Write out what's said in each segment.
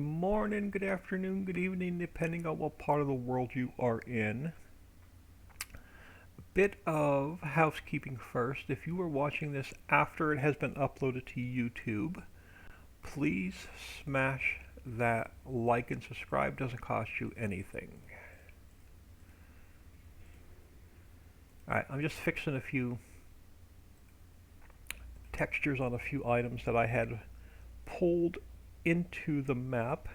Good morning, good afternoon, good evening, depending on what part of the world you are in. A bit of housekeeping first. If you are watching this after it has been uploaded to YouTube, please smash that like and subscribe. Doesn't cost you anything. Alright, I'm just fixing a few textures on a few items that I had pulled into the map.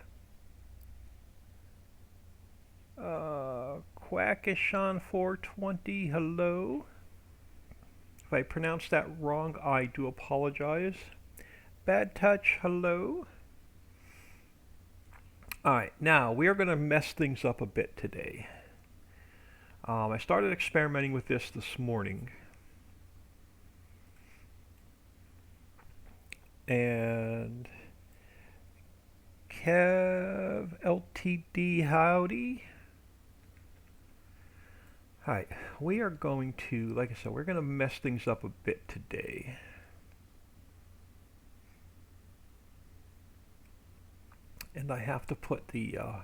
Quackishan 420, hello. If I pronounced that wrong, I do apologize. Bad Touch, hello. Alright, now we are going to mess things up a bit today. I started experimenting with this morning. And Kev LTD, howdy. Alright, we are going to, like I said, we're going to mess things up a bit today. And I have to put the, I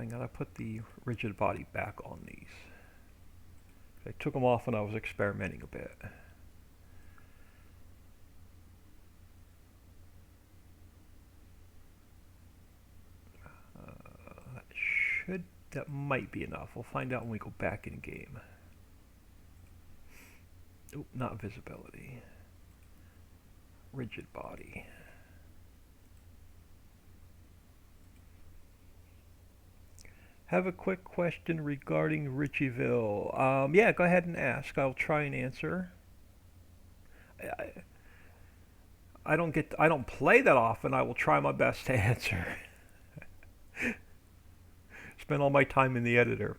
gotta put the rigid body back on these. I took them off when I was experimenting a bit. That might be enough. We'll find out when we go back in game. Oh, not visibility. Rigid body. Have a quick question regarding Ritchieville. Yeah, go ahead and ask. I'll try and answer. I don't play that often. I will try my best to answer. Spend all my time in the editor.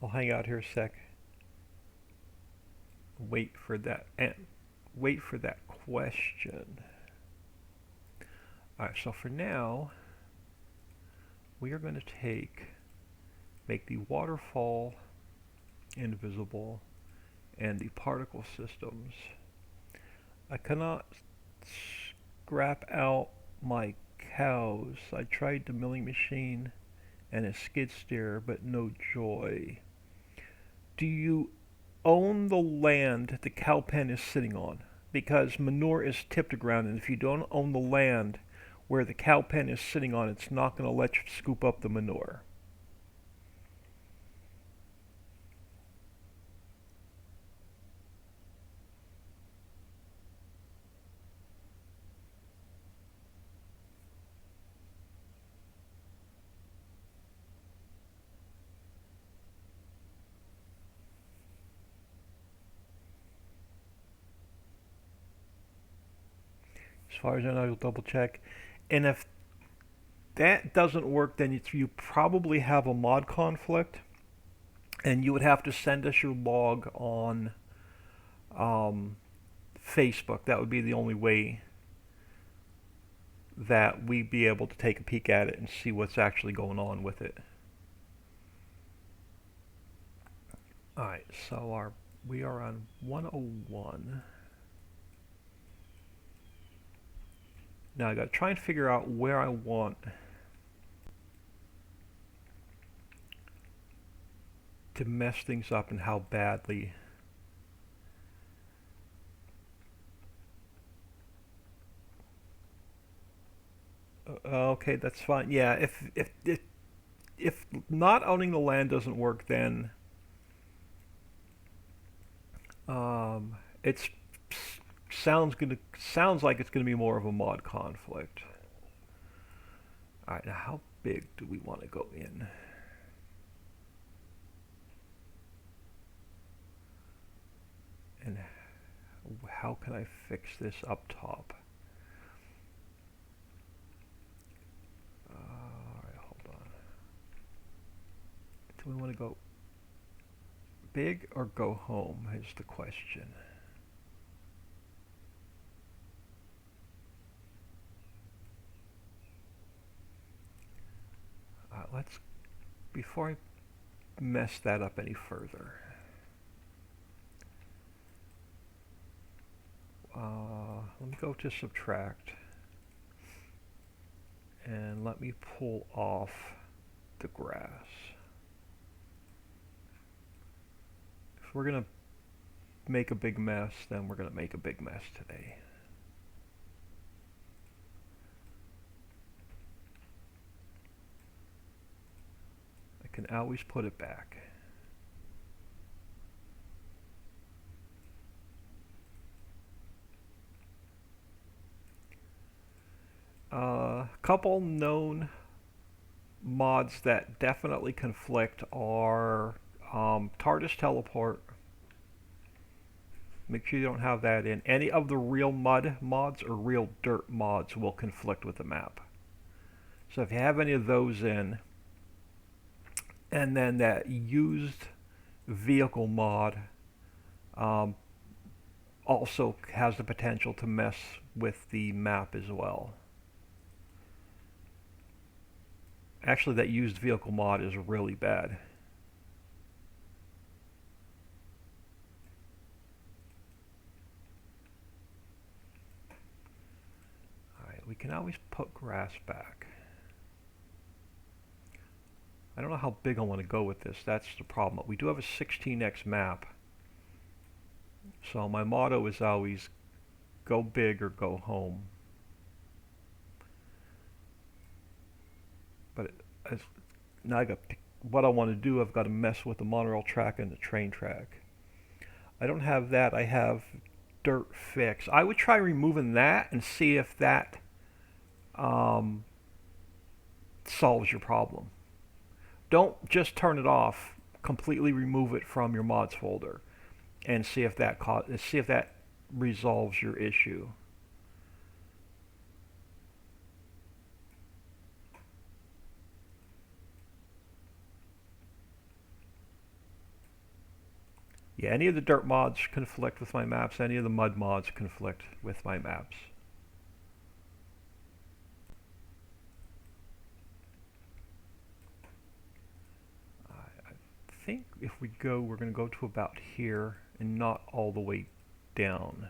I'll hang out here a sec. Wait for that question. Alright, so for now, we are going to make the waterfall invisible and the particle systems. I cannot scrap out my cows. I tried the milling machine and a skid steer, but no joy. Do you own the land the cow pen is sitting on? Because manure is tipped around, and if you don't own the land where the cow pen is sitting on, it's not going to let you scoop up the manure. As far as I know, you'll double check. And if that doesn't work, then you probably have a mod conflict, and you would have to send us your log on Facebook. That would be the only way that we'd be able to take a peek at it and see what's actually going on with it. Alright, so we are on 101. Now I gotta try and figure out where I want to mess things up and how badly. Okay, that's fine. Yeah, if not owning the land doesn't work, then it's sounds like it's gonna be more of a mod conflict. All right, now how big do we want to go in? And how can I fix this up top? Alright, hold on. Do we want to go big or go home is the question. Let's before I mess that up any further, let me go to subtract and let me pull off the grass. If we're going to make a big mess, then we're going to make a big mess today. I can always put it back. A couple known mods that definitely conflict are TARDIS Teleport. Make sure you don't have that in. Any of the real mud mods or real dirt mods will conflict with the map. So if you have any of those in, and then that used vehicle mod also has the potential to mess with the map as well. Actually, that used vehicle mod is really bad. Alright, we can always put grass back. I don't know how big I want to go with this. That's the problem. We do have a 16x map. So my motto is always go big or go home. But now I got what I want to do. I've got to mess with the monorail track and the train track. I don't have that. I have dirt fix. I would try removing that and see if that solves your problem. Don't just turn it off. Completely remove it from your mods folder and see if that resolves your issue. Yeah, any of the dirt mods conflict with my maps. Any of the mud mods conflict with my maps. I think if we go, we're going to go to about here and not all the way down.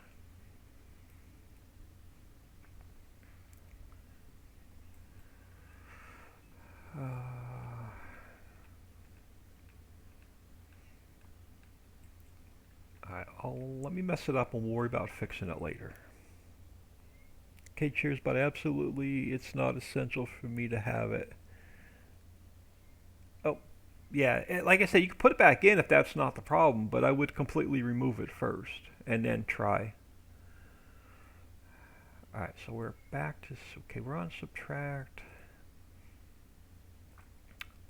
Let me mess it up and we'll worry about fixing it later. Okay, cheers, but absolutely it's not essential for me to have it. Oh, yeah, like I said, you can put it back in if that's not the problem, but I would completely remove it first and then try. Alright, so we're back to, okay, we're on subtract.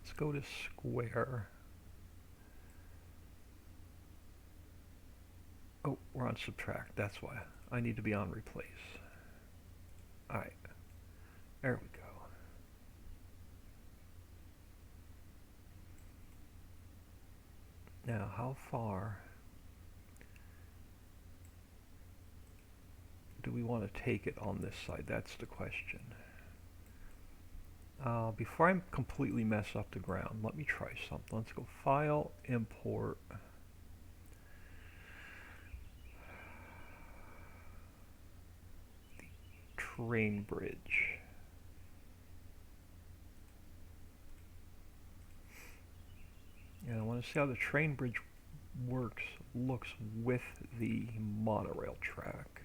Let's go to square. Oh, we're on subtract, that's why. I need to be on replace. Alright, there we go. Now, how far do we want to take it on this side? That's the question. Before I completely mess up the ground, let me try something. Let's go File, Import. The train bridge. And I want to see how the train bridge looks with the monorail track.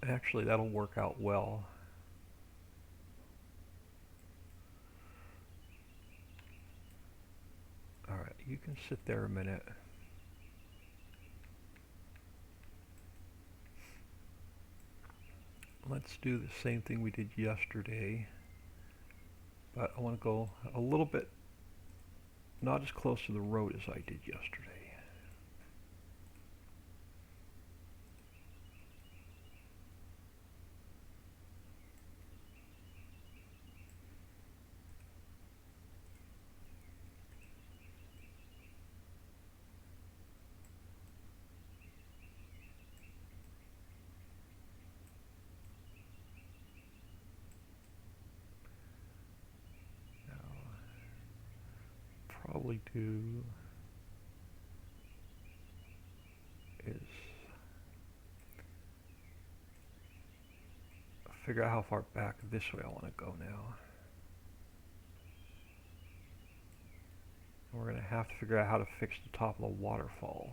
Actually, that'll work out well. Alright, you can sit there a minute. Let's do the same thing we did yesterday, but I want to go a little bit, not as close to the road as I did yesterday. usually do is figure out how far back this way I want to go now. And we're going to have to figure out how to fix the top of the waterfall.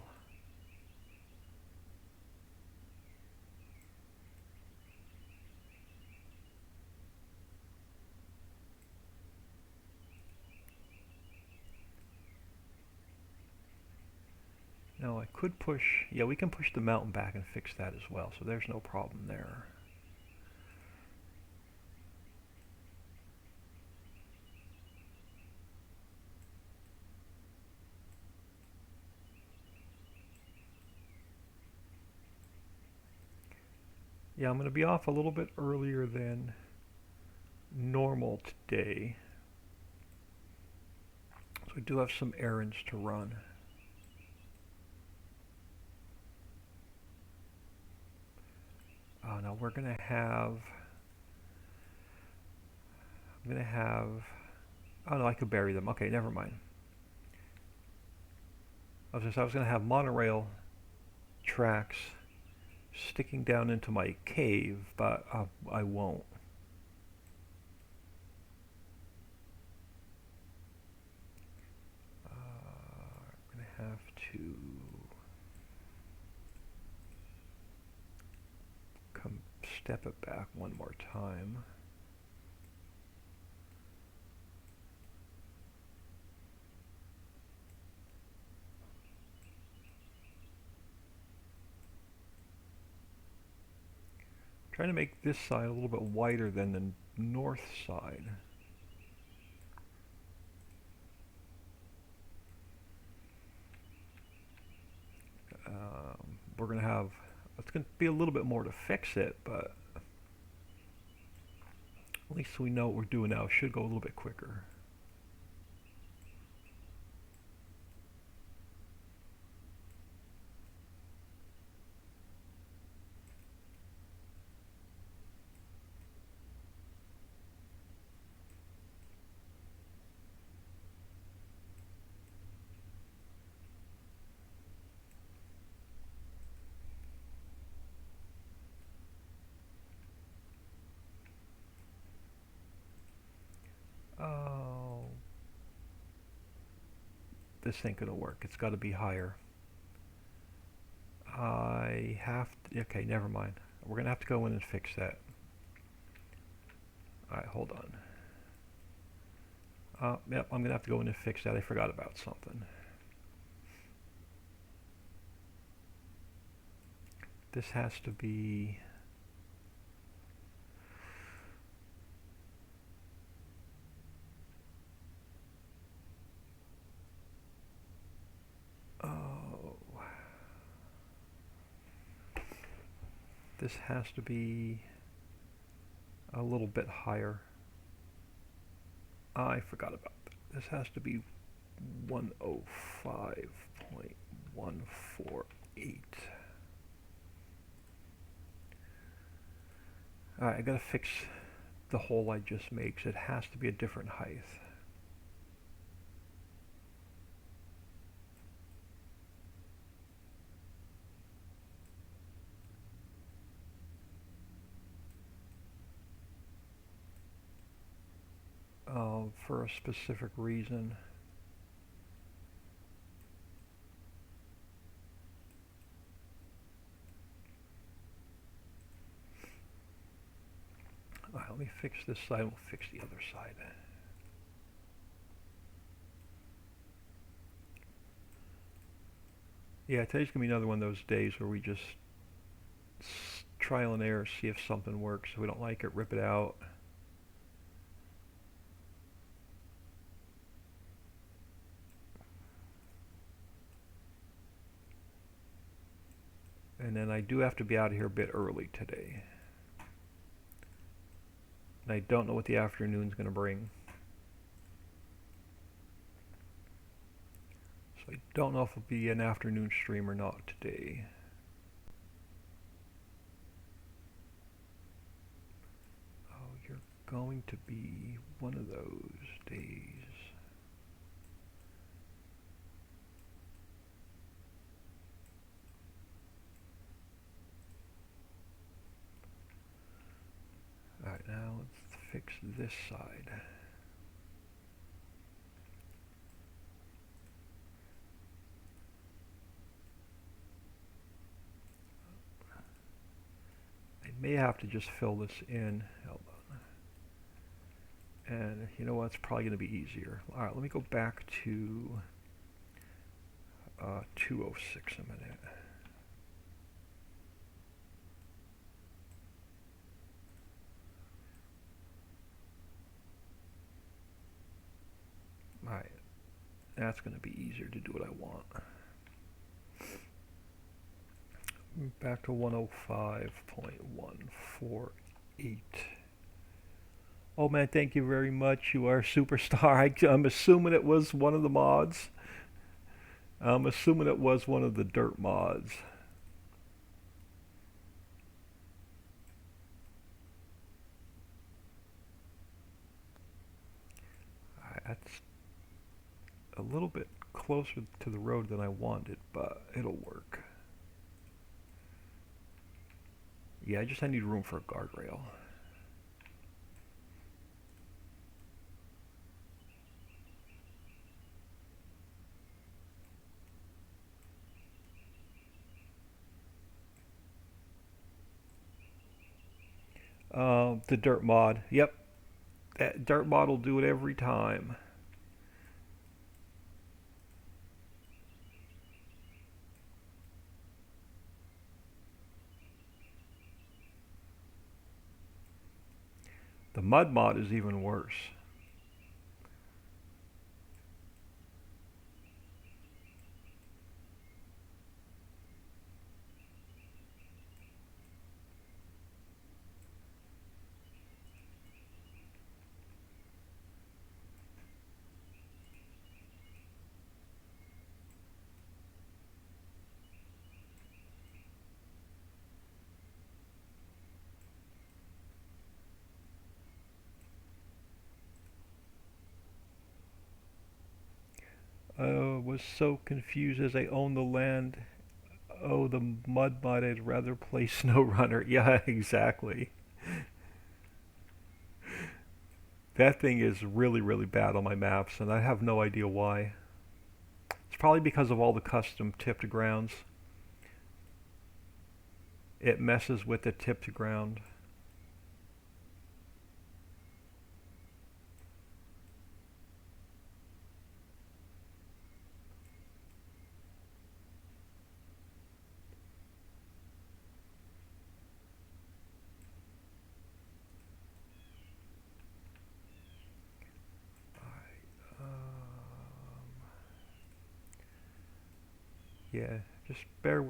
Now I could push, yeah, we can push the mountain back and fix that as well, so there's no problem there. Yeah, I'm going to be off a little bit earlier than normal today. So I do have some errands to run. Now we're going to have, I'm going to have, oh no, I could bury them. Okay, never mind. I was going to have monorail tracks sticking down into my cave, but I won't. I'm going to have to come step it back one more time. Trying to make this side a little bit wider than the north side. We're going to have, it's going to be a little bit more to fix it, but at least we know what we're doing now. It should go a little bit quicker. Oh, this ain't gonna work. It's got to be higher. I have to, okay, never mind. We're gonna have to go in and fix that. Alright, hold on. Yep, I'm gonna have to go in and fix that. I forgot about something. This has to be, oh, this has to be a little bit higher. I forgot about that. This has to be 105.148. Alright, I gotta fix the hole I just made, 'cause it has to be a different height. For a specific reason. Alright, let me fix this side, we'll fix the other side. Yeah, today's gonna be another one of those days where we just trial and error, see if something works. If we don't like it, rip it out. And then I do have to be out of here a bit early today. And I don't know what the afternoon's going to bring. So I don't know if it'll be an afternoon stream or not today. Oh, you're going to be one of those days. Alright, now let's fix this side. I may have to just fill this in. Hold on. And you know what? It's probably going to be easier. Alright, let me go back to 206 a minute. Alright, that's going to be easier to do what I want. Back to 105.148. Oh man, thank you very much. You are a superstar. I'm assuming it was one of the mods. I'm assuming it was one of the dirt mods. That's a little bit closer to the road than I wanted, but it'll work. Yeah, I need room for a guardrail. The dirt mod. Yep, that dirt mod will do it every time. The mud mod is even worse. Was so confused as I own the land. Oh, the mud mod, I'd rather play SnowRunner. Yeah, exactly. That thing is really, really bad on my maps, and I have no idea why. It's probably because of all the custom tipped grounds. It messes with the tipped ground. Yeah, just bear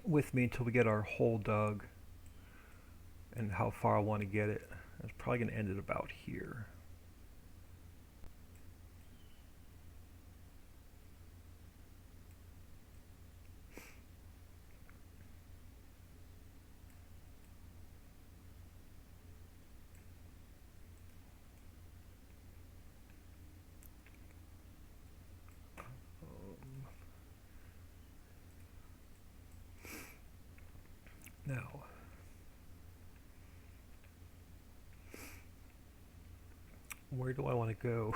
with me until we get our hole dug and how far I want to get it. It's probably going to end at about here. Now, where do I want to go?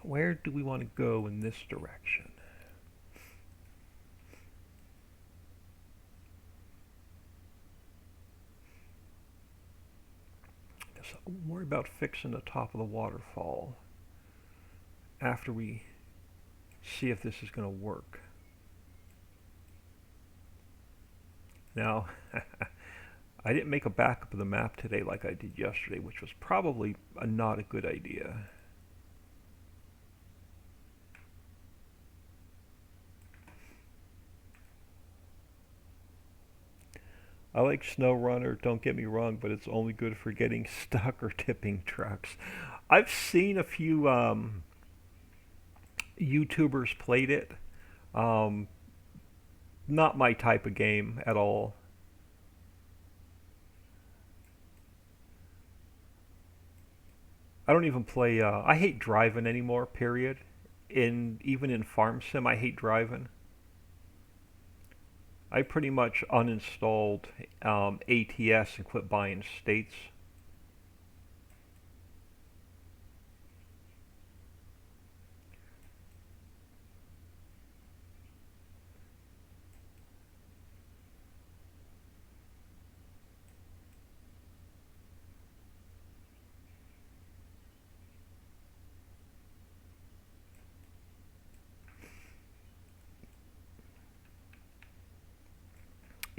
Where do we want to go in this direction? I guess I'll worry about fixing the top of the waterfall after we see if this is going to work. Now, I didn't make a backup of the map today like I did yesterday, which was probably not a good idea. I like SnowRunner, don't get me wrong, but it's only good for getting stuck or tipping trucks. I've seen a few YouTubers played it. Um, Not my type of game at all. I don't even play. I hate driving anymore. Period. Even in Farm Sim, I hate driving. I pretty much uninstalled ATS and quit buying states.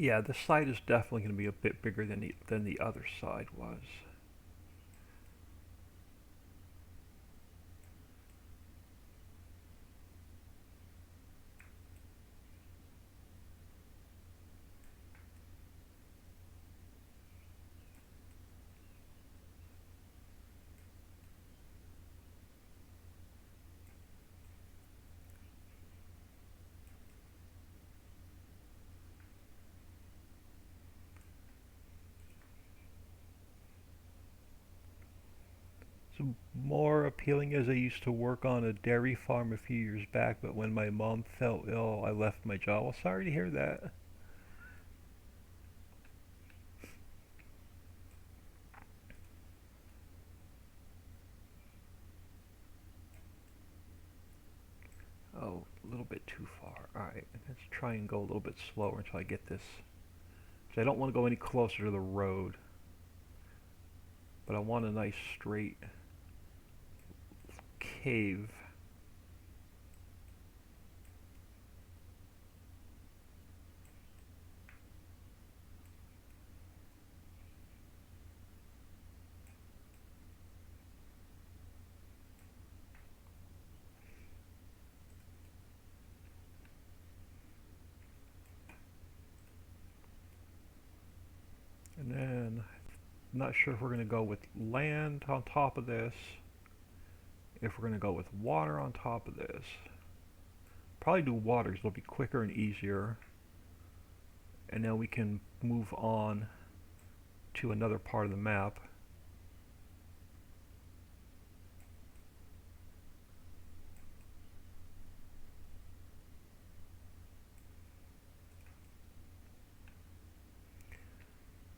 Yeah, this side is definitely going to be a bit bigger than the other side was. So more appealing as I used to work on a dairy farm a few years back, but when my mom fell ill, I left my job. Well, sorry to hear that. Oh, a little bit too far. Alright, let's try and go a little bit slower until I get this. So I don't want to go any closer to the road, but I want a nice straight cave. And then, I'm not sure if we're going to go with land on top of this, if we're going to go with water on top of this. Probably do water because it'll be quicker and easier. And then we can move on to another part of the map.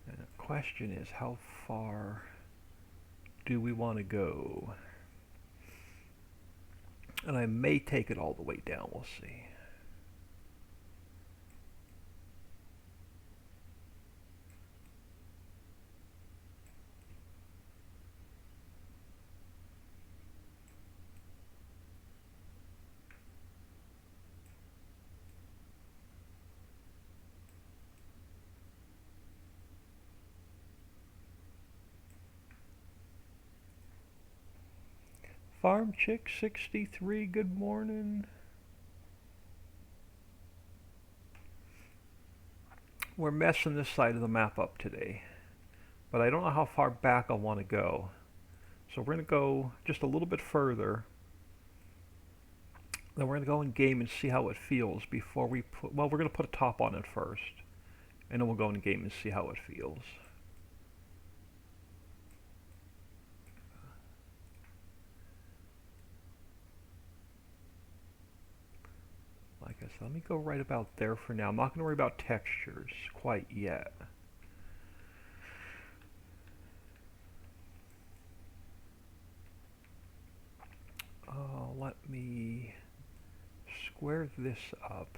And the question is, how far do we want to go? And I may take it all the way down, we'll see. Farm Chick 63, good morning. We're messing this side of the map up today, but I don't know how far back I want to go. So we're going to go just a little bit further. Then we're going to go in game and see how it feels before we put, well, we're going to put a top on it first. And then we'll go in game and see how it feels. Like I said, let me go right about there for now. I'm not going to worry about textures quite yet. Let me square this up.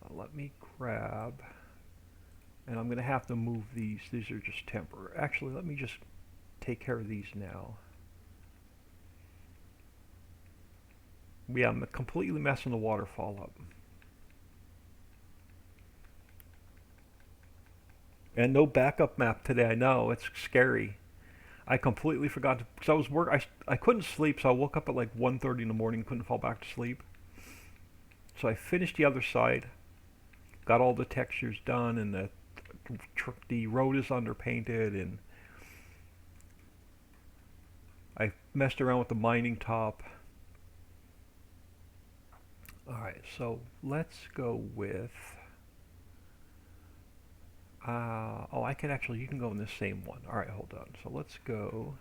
Let me grab, and I'm going to have to move these. These are just temporary. Actually, let me just take care of these now. Yeah, I'm completely messing the waterfall up. And no backup map today. I know, it's scary. I completely forgot to, because I couldn't sleep, so I woke up at like 1:30 in the morning, couldn't fall back to sleep. So I finished the other side, got all the textures done, and the road is underpainted, and I messed around with the mining top. Alright, so let's go with, oh, I can actually, you can go in the same one. Alright, hold on. So let's go,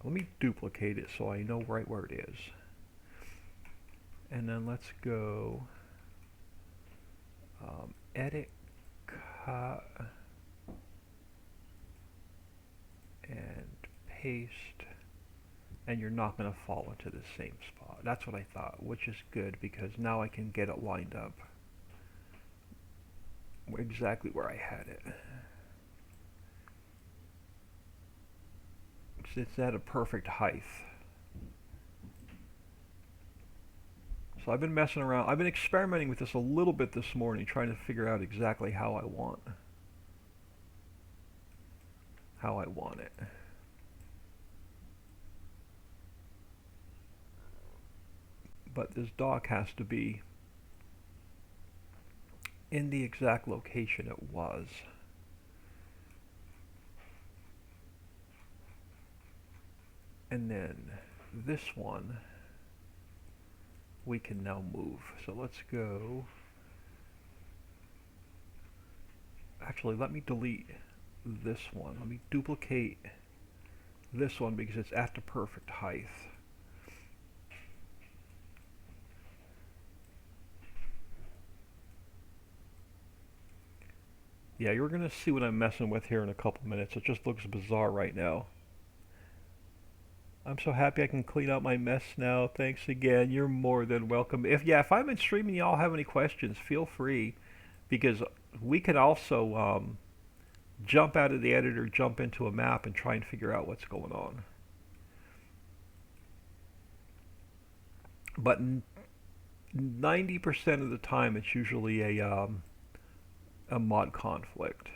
let me duplicate it so I know right where it is. And then let's go edit, cut, and paste. And you're not going to fall into the same spot. That's what I thought, which is good because now I can get it lined up exactly where I had it. It's at a perfect height. So I've been messing around. I've been experimenting with this a little bit this morning, trying to figure out exactly how I want it. But this dock has to be in the exact location it was. And then this one we can now move. So let's go. Actually, let me delete this one. Let me duplicate this one because it's at the perfect height. Yeah, you're going to see what I'm messing with here in a couple minutes. It just looks bizarre right now. I'm so happy I can clean out my mess now. Thanks again. You're more than welcome. If I'm in streaming, y'all have any questions, feel free, because we can also jump out of the editor, jump into a map, and try and figure out what's going on. But 90% of the time, it's usually a mod conflict.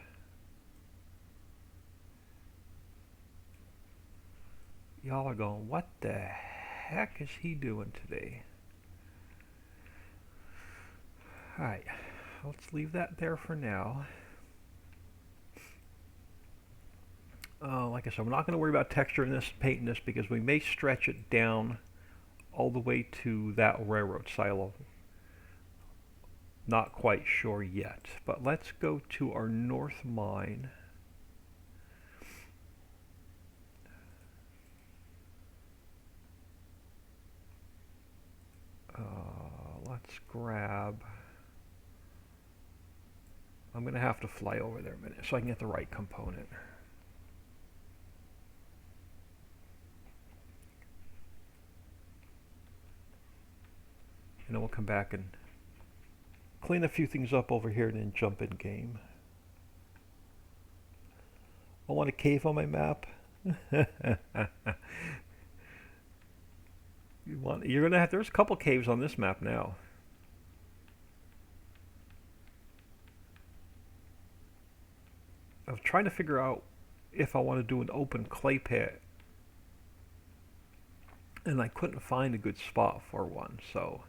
Y'all are going, what the heck is he doing today? Alright, let's leave that there for now. Like I said, I'm not going to worry about texturing this, painting this, because we may stretch it down all the way to that railroad silo. Not quite sure yet, but let's go to our north mine. Let's grab... I'm going to have to fly over there a minute so I can get the right component. And then we'll come back and clean a few things up over here and then jump in game. I want a cave on my map. You're gonna have, there's a couple caves on this map now. I was trying to figure out if I want to do an open clay pit, and I couldn't find a good spot for one, so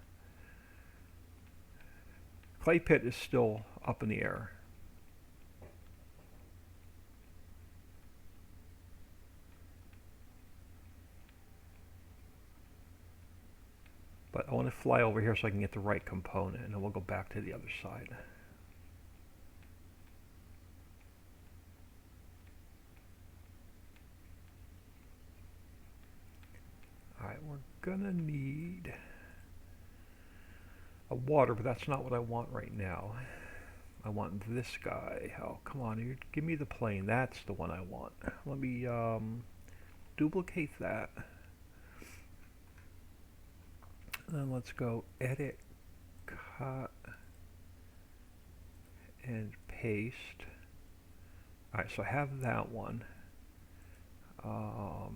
clay pit is still up in the air. But I want to fly over here so I can get the right component, and then we'll go back to the other side. Alright, we're gonna need a water, but that's not what I want right now. I want this guy. Oh, come on, give me the plane. That's the one I want. Let me duplicate that. And let's go edit, cut, and paste. Alright, so I have that one. Alright,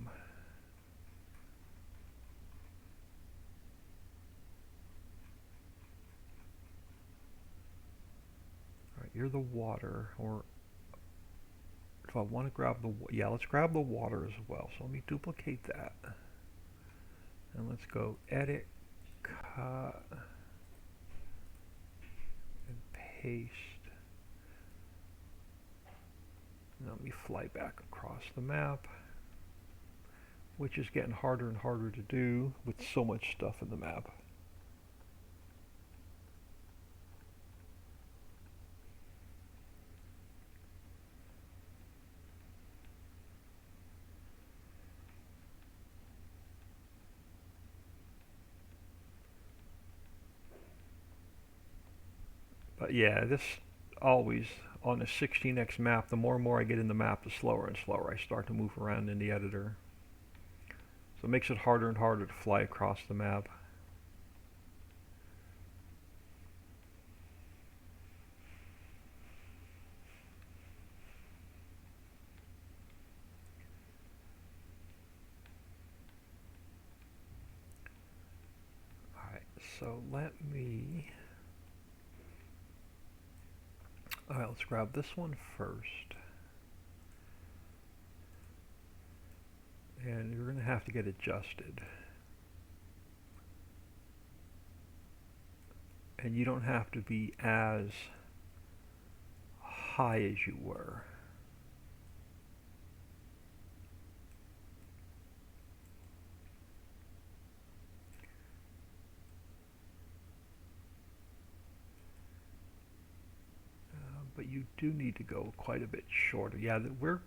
you're the water, or if I want to grab the, yeah, let's grab the water as well. So let me duplicate that. And let's go edit, cut, and paste. Now let me fly back across the map, which is getting harder and harder to do with so much stuff in the map. Yeah, this always on a 16x map, the more and more I get in the map, the slower and slower I start to move around in the editor. So it makes it harder and harder to fly across the map. Alright, so let me... Alright, let's grab this one first. And you're going to have to get adjusted. And you don't have to be as high as you were. But you do need to go quite a bit shorter. Yeah, we're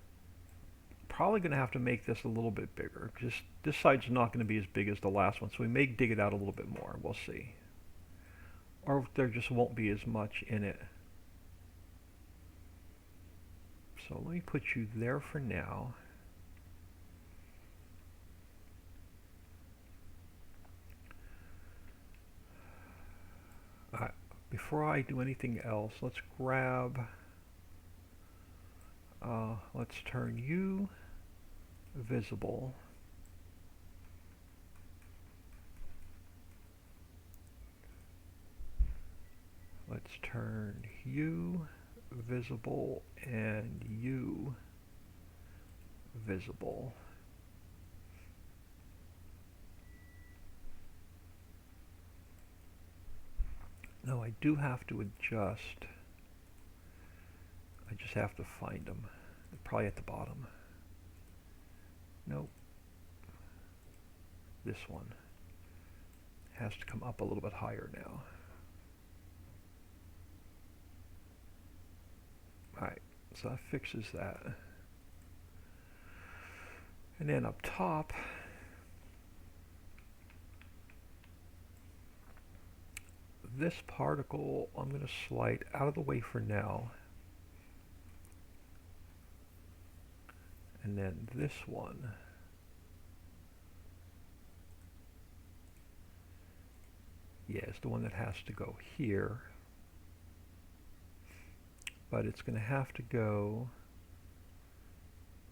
probably going to have to make this a little bit bigger, because this side's not going to be as big as the last one, so we may dig it out a little bit more. We'll see. Or there just won't be as much in it. So let me put you there for now. Alright, before I do anything else, let's grab, let's turn you visible. Let's turn you visible and you visible. No, I do have to adjust. I just have to find them. They're probably at the bottom. Nope. This one has to come up a little bit higher now. Alright, so that fixes that. And then up top, this particle I'm going to slide out of the way for now. And then this one, yeah, it's the one that has to go here. But it's going to have to go,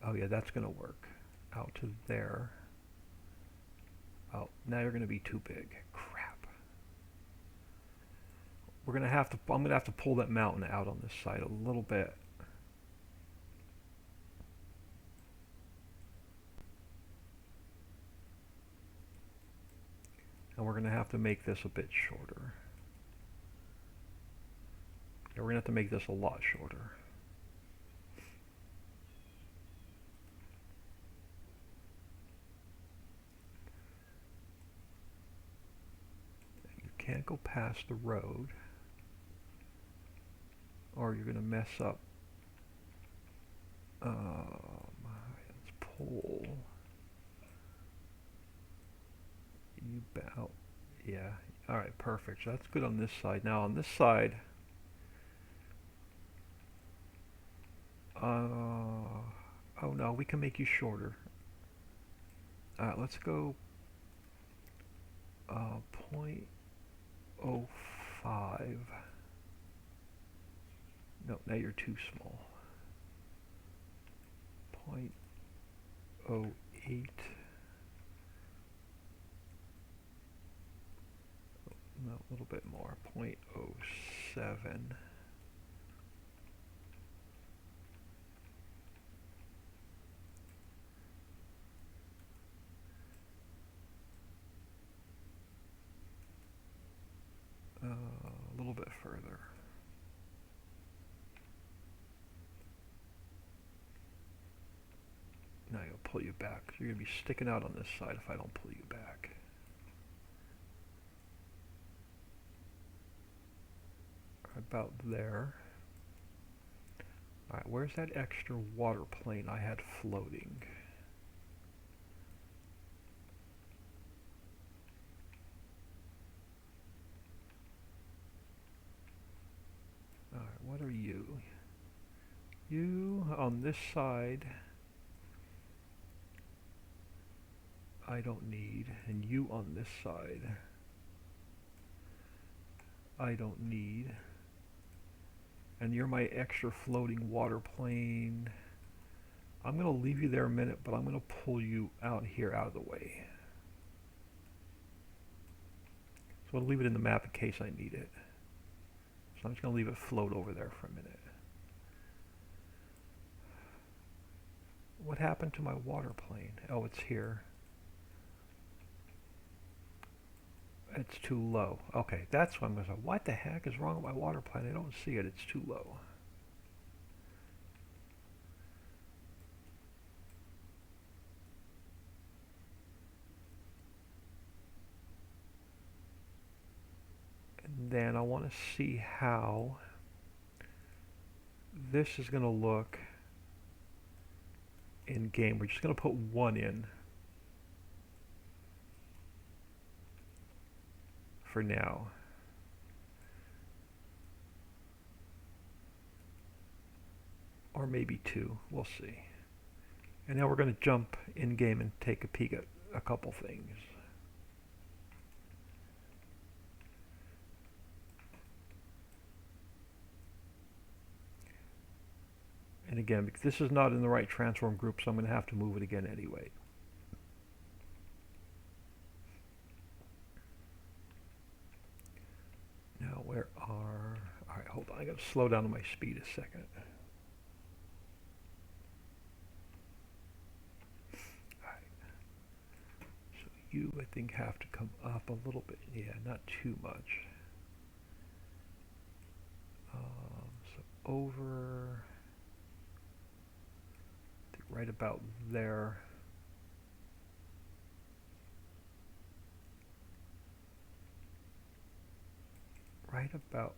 oh yeah, that's going to work, out to there. Oh, now you're going to be too big. Crap. We're going to have to, I'm going to have to pull that mountain out on this side a little bit. And we're going to have to make this a bit shorter. Yeah, we're going to have to make this a lot shorter. You can't go past the road, or you're going to mess up. Let's pull you out. Yeah. All right. Perfect. So that's good on this side. Now on this side, oh no, we can make you shorter. Let's go 0.05. No, now you're too small. 0.08. No, a little bit more. 0.07. A little bit further. Now you'll pull you back. So you're going to be sticking out on this side if I don't pull you back. About there. Alright, where's that extra water plane I had floating? You on this side, I don't need, and you on this side, I don't need. And you're my extra floating water plane. I'm going to leave you there a minute, but I'm going to pull you out here out of the way. So I'll leave it in the map in case I need it. So I'm just going to leave it float over there for a minute. What happened to my water plane? Oh, it's here. It's too low. Okay, that's what I'm going to say. What the heck is wrong with my water plane? I don't see it. It's too low. And then I want to see how this is going to look in game. We're just going to put one in for now. Or maybe two. We'll see. And now we're going to jump in game and take a peek at a couple things. And again, because this is not in the right transform group, so I'm going to have to move it again anyway. Now, where are... Alright, hold on. I got to slow down on my speed a second. Alright. So you, I think, have to come up a little bit. Yeah, not too much. So over... right about there. Right about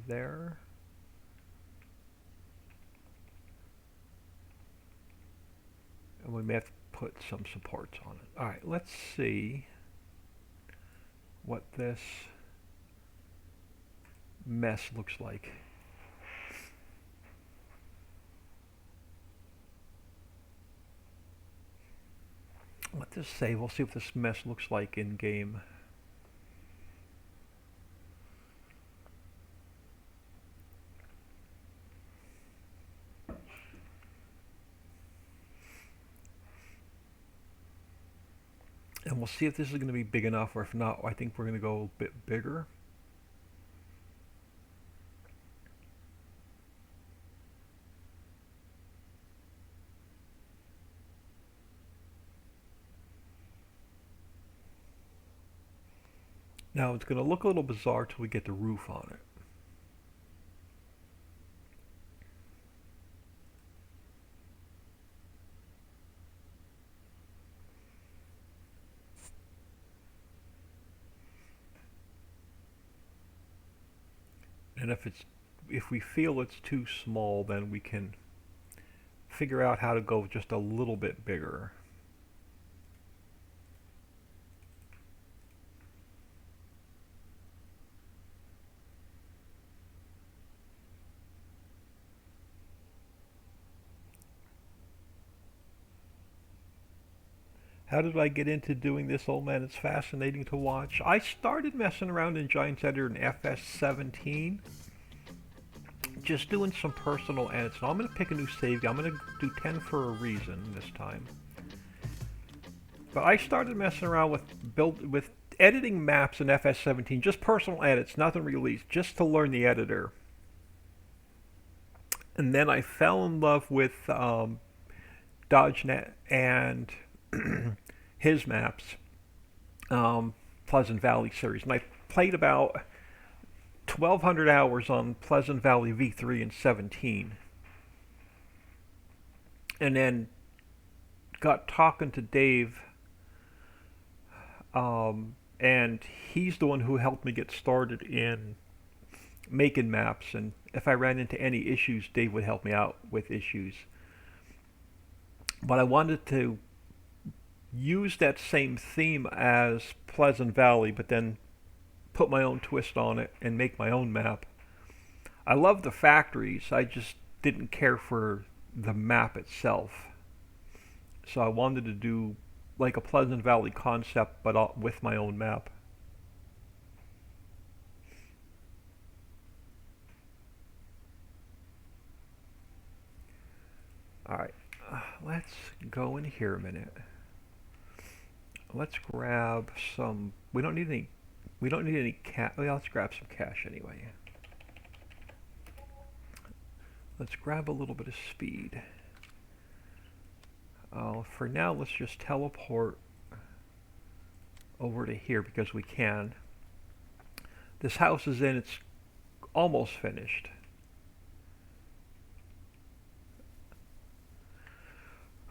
there. And we may have to put some supports on it. Alright, let's see what this mess looks like. Let this save. We'll see what this mess looks like in game. And we'll see if this is going to be big enough, or if not, I think we're going to go a bit bigger. Now it's going to look a little bizarre till we get the roof on it. And if we feel it's too small, then we can figure out how to go just a little bit bigger. How did I get into doing this, old man? It's fascinating to watch. I started messing around in Giants Editor in FS17. Just doing some personal edits. Now I'm going to pick a new save. I'm going to do 10 for a reason this time. But I started messing around with editing maps in FS17. Just personal edits, nothing released. Just to learn the editor. And then I fell in love with DodgeNet and his maps, Pleasant Valley series, and I played about 1,200 hours on Pleasant Valley V3 and 17, and then got talking to Dave, and he's the one who helped me get started in making maps, and if I ran into any issues, Dave would help me out with issues. But I wanted to use that same theme as Pleasant Valley, but then put my own twist on it and make my own map. I love the factories, I just didn't care for the map itself. So I wanted to do like a Pleasant Valley concept, but with my own map. Alright, let's go in here a minute. Let's grab some, we don't need any cash, well, let's grab some cash anyway. Let's grab a little bit of speed. For now, let's just teleport over to here because we can. This house is in, it's almost finished.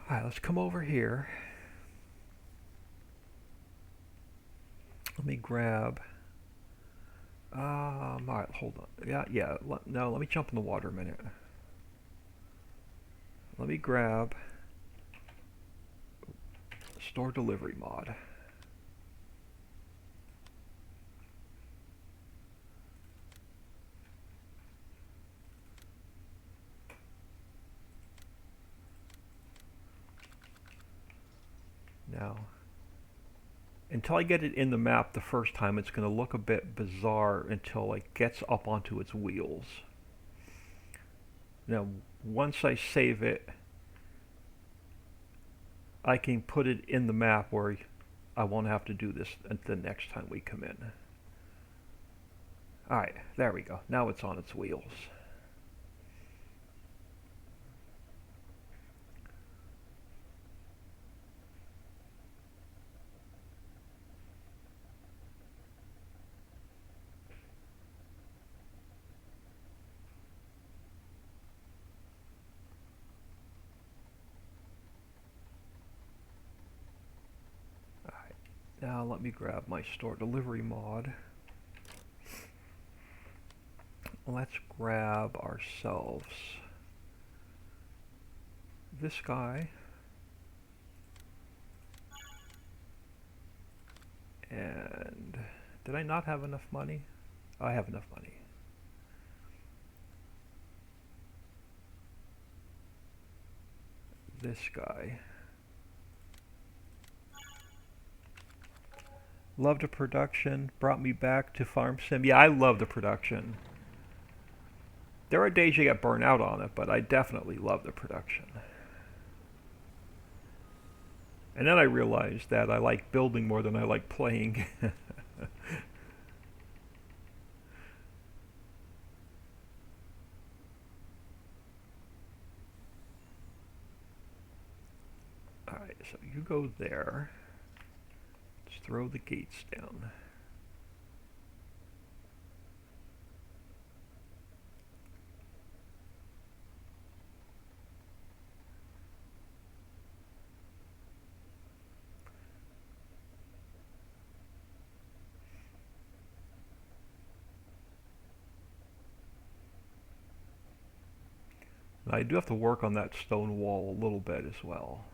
Alright, let's come over here. Let me grab, alright, hold on. No, let me jump in the water a minute. Let me grab store delivery mod. Now, until I get it in the map the first time, it's going to look a bit bizarre until it gets up onto its wheels. Now, once I save it, I can put it in the map where I won't have to do this the next time we come in. Alright, there we go. Now it's on its wheels. Now let me grab my store delivery mod. Let's grab ourselves this guy. And did I not have enough money? I have enough money. This guy. Love the production, brought me back to Farm Sim. Yeah, I love the production. There are days you get burnt out on it, but I definitely love the production. And then I realized that I like building more than I like playing. Alright, so you go there. Let's throw the gates down. I do have to work on that stone wall a little bit as well.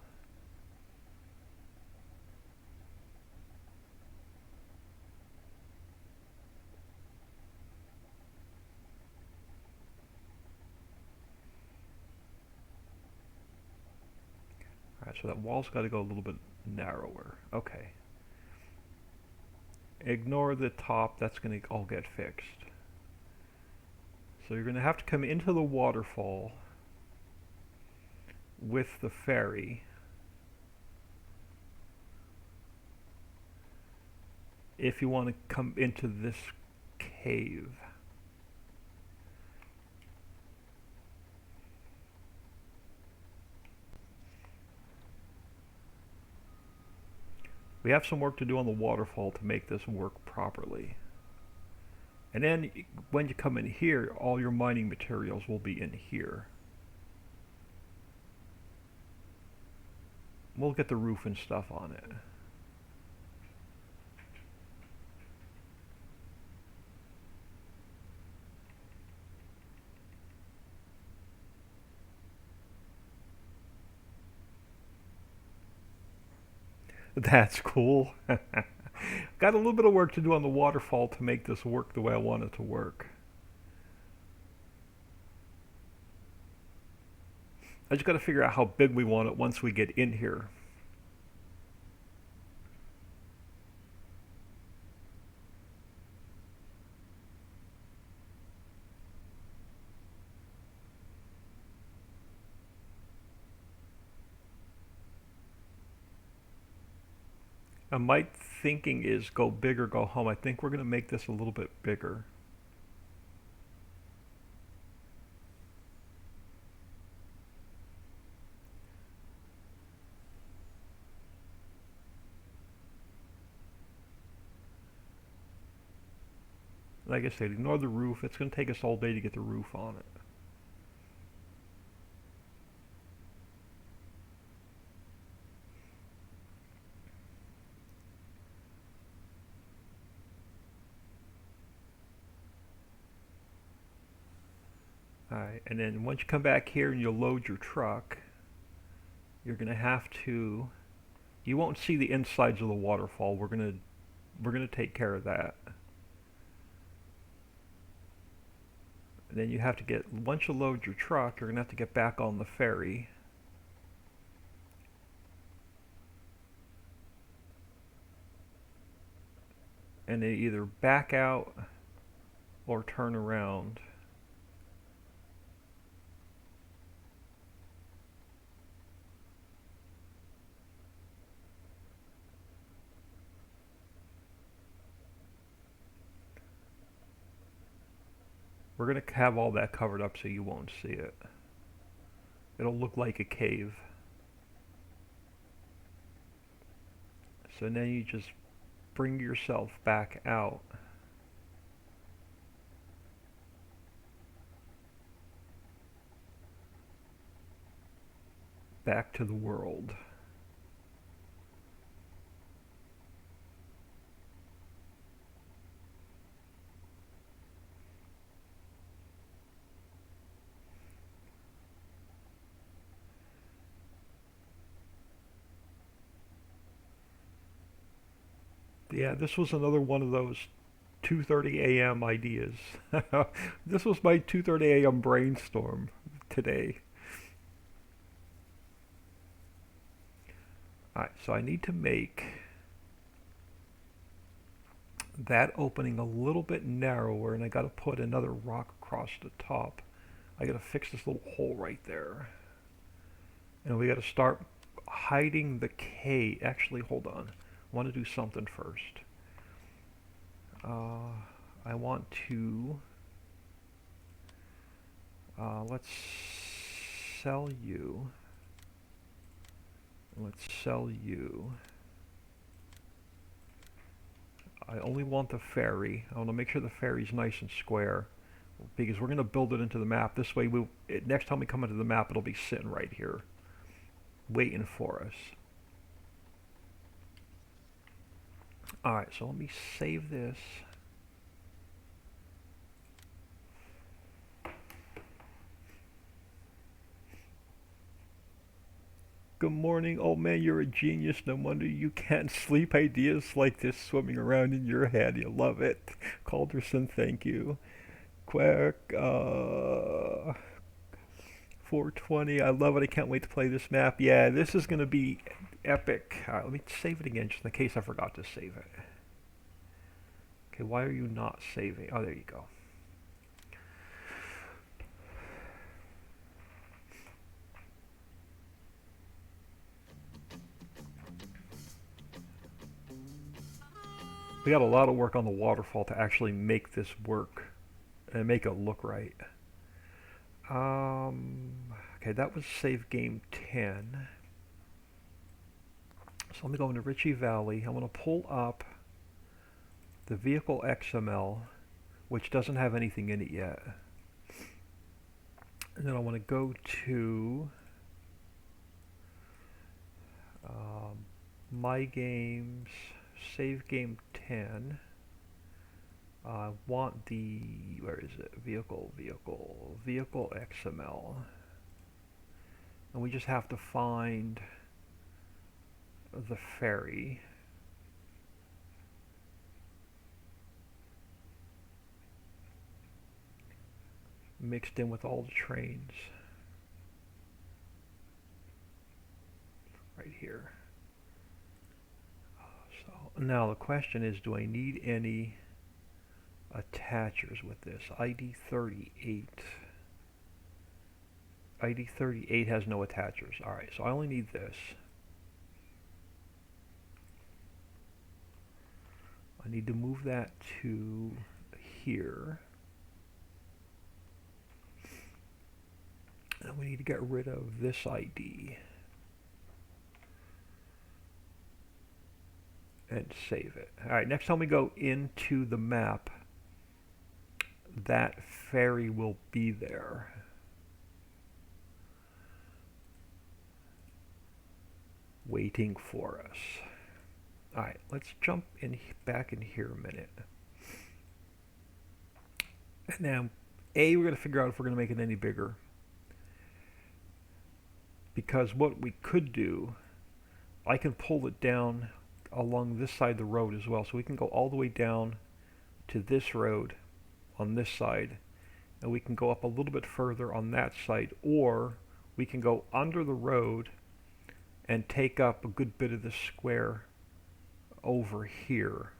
Alright, so that wall's got to go a little bit narrower. Okay. Ignore the top, that's going to all get fixed. So you're going to have to come into the waterfall with the ferry. If you want to come into this cave. We have some work to do on the waterfall to make this work properly. And then when you come in here, all your mining materials will be in here. We'll get the roof and stuff on it. That's cool. Got a little bit of work to do on the waterfall to make this work the way I want it to work. I just got to figure out how big we want it once we get in here. My thinking is go big or go home. I think we're going to make this a little bit bigger. Like I said, ignore the roof. It's going to take us all day to get the roof on it. Alright, and then once you come back here and you'll load your truck, you're going to have to, you won't see the insides of the waterfall. We're going to take care of that. And then you have to get, once you load your truck, you're going to have to get back on the ferry. And then either back out or turn around. We're going to have all that covered up so you won't see it. It'll look like a cave. So then you just bring yourself back out. Back to the world. Yeah, this was another one of those 2:30 a.m. ideas. This was my 2:30 a.m. brainstorm today. Alright, so I need to make that opening a little bit narrower, and I got to put another rock across the top. I got to fix this little hole right there. And we got to start hiding the K. Actually, hold on. I want to do something first. I want to, let's sell you. Let's sell you. I only want the ferry. I want to make sure the ferry's nice and square because we're going to build it into the map. This way, next time we come into the map, it'll be sitting right here, waiting for us. Alright, so let me save this. Good morning. Oh man, you're a genius. No wonder you can't sleep. Ideas like this swimming around in your head. You love it. Calderson, thank you. Quick, 420. I love it. I can't wait to play this map. Yeah, this is going to be epic. Let me save it again just in case I forgot to save it. Okay, why are you not saving? Oh, there you go. We got a lot of work on the waterfall to actually make this work and make it look right. Okay, that was save game 10. So let me go into Ritchie Valley. I'm going to pull up the vehicle XML, which doesn't have anything in it yet. And then I want to go to My Games, save game 10. I want the, where is it? Vehicle XML. And we just have to find the ferry. mixed in with all the trains right here. So now the question is, do I need any attachers with this? ID38. ID38 has no attachers. Alright, so I only need this. I need to move that to here. And we need to get rid of this ID. And save it. Alright, next time we go into the map, that ferry will be there. Waiting for us. Alright, let's jump in back in here a minute. And now, we're going to figure out if we're going to make it any bigger. Because what we could do, I can pull it down along this side of the road as well. So we can go all the way down to this road on this side. And we can go up a little bit further on that side. Or we can go under the road and take up a good bit of the square over here.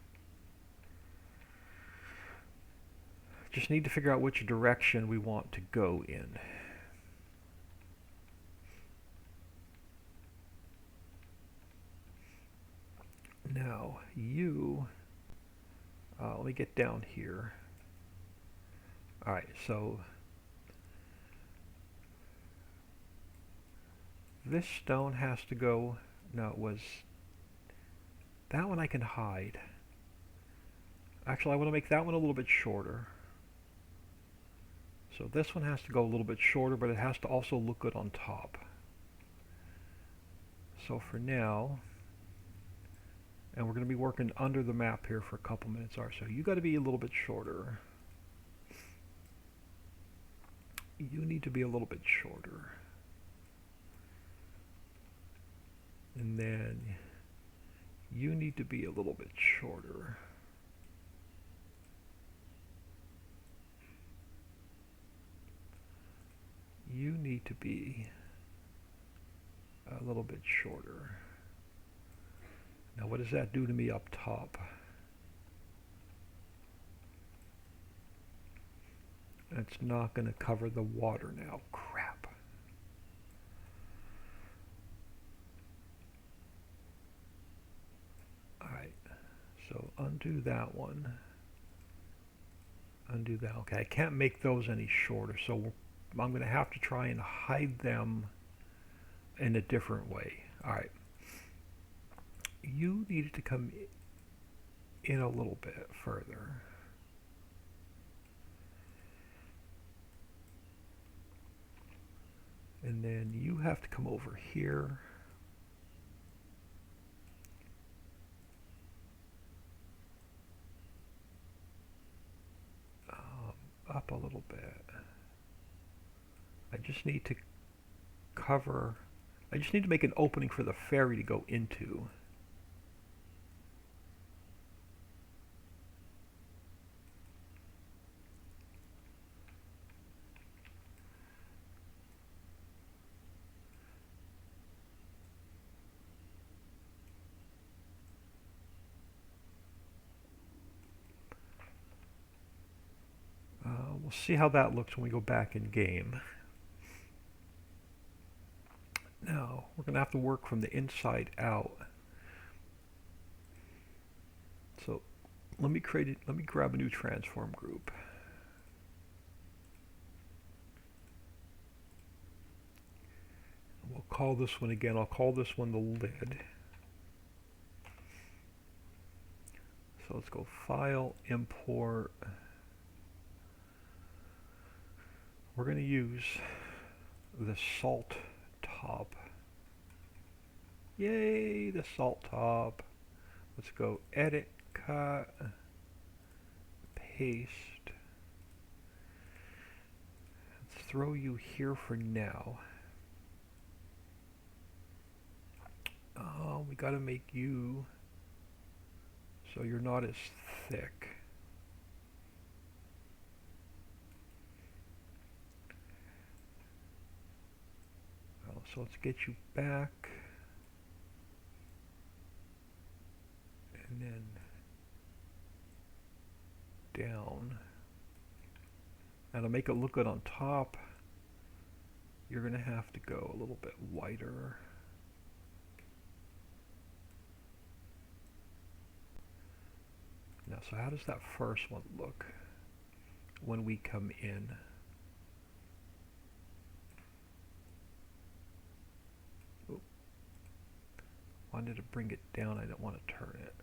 Just need to figure out which direction we want to go in. Now, let me get down here. Alright, so this stone has to go, no, it was, that one I can hide. Actually, I want to make that one a little bit shorter. So this one has to go a little bit shorter, but it has to also look good on top. So for now, and we're going to be working under the map here for a couple minutes. Alright, so you got to be a little bit shorter. You need to be a little bit shorter. And then you need to be a little bit shorter. You need to be a little bit shorter. Now what does that do to me up top? It's not going to cover the water now. Crap. Alright, so undo that one. Undo that. Okay, I can't make those any shorter, so I'm going to have to try and hide them in a different way. Alright. You needed to come in a little bit further. And then you have to come over here. Up a little bit. I just need to cover, I just need to make an opening for the ferry to go into. We'll see how that looks when we go back in game. Now, we're going to have to work from the inside out. So, let me grab a new transform group. We'll call this one again, I'll call this one the lid. So let's go File, Import. We're going to use the salt top. Yay, the salt top. Let's go Edit, Cut, Paste. Let's throw you here for now. We got to make you so you're not as thick. So let's get you back. And then down. Now to make it look good on top, you're going to have to go a little bit wider. Now, so how does that first one look when we come in? Oop. Wanted to bring it down, I didn't want to turn it.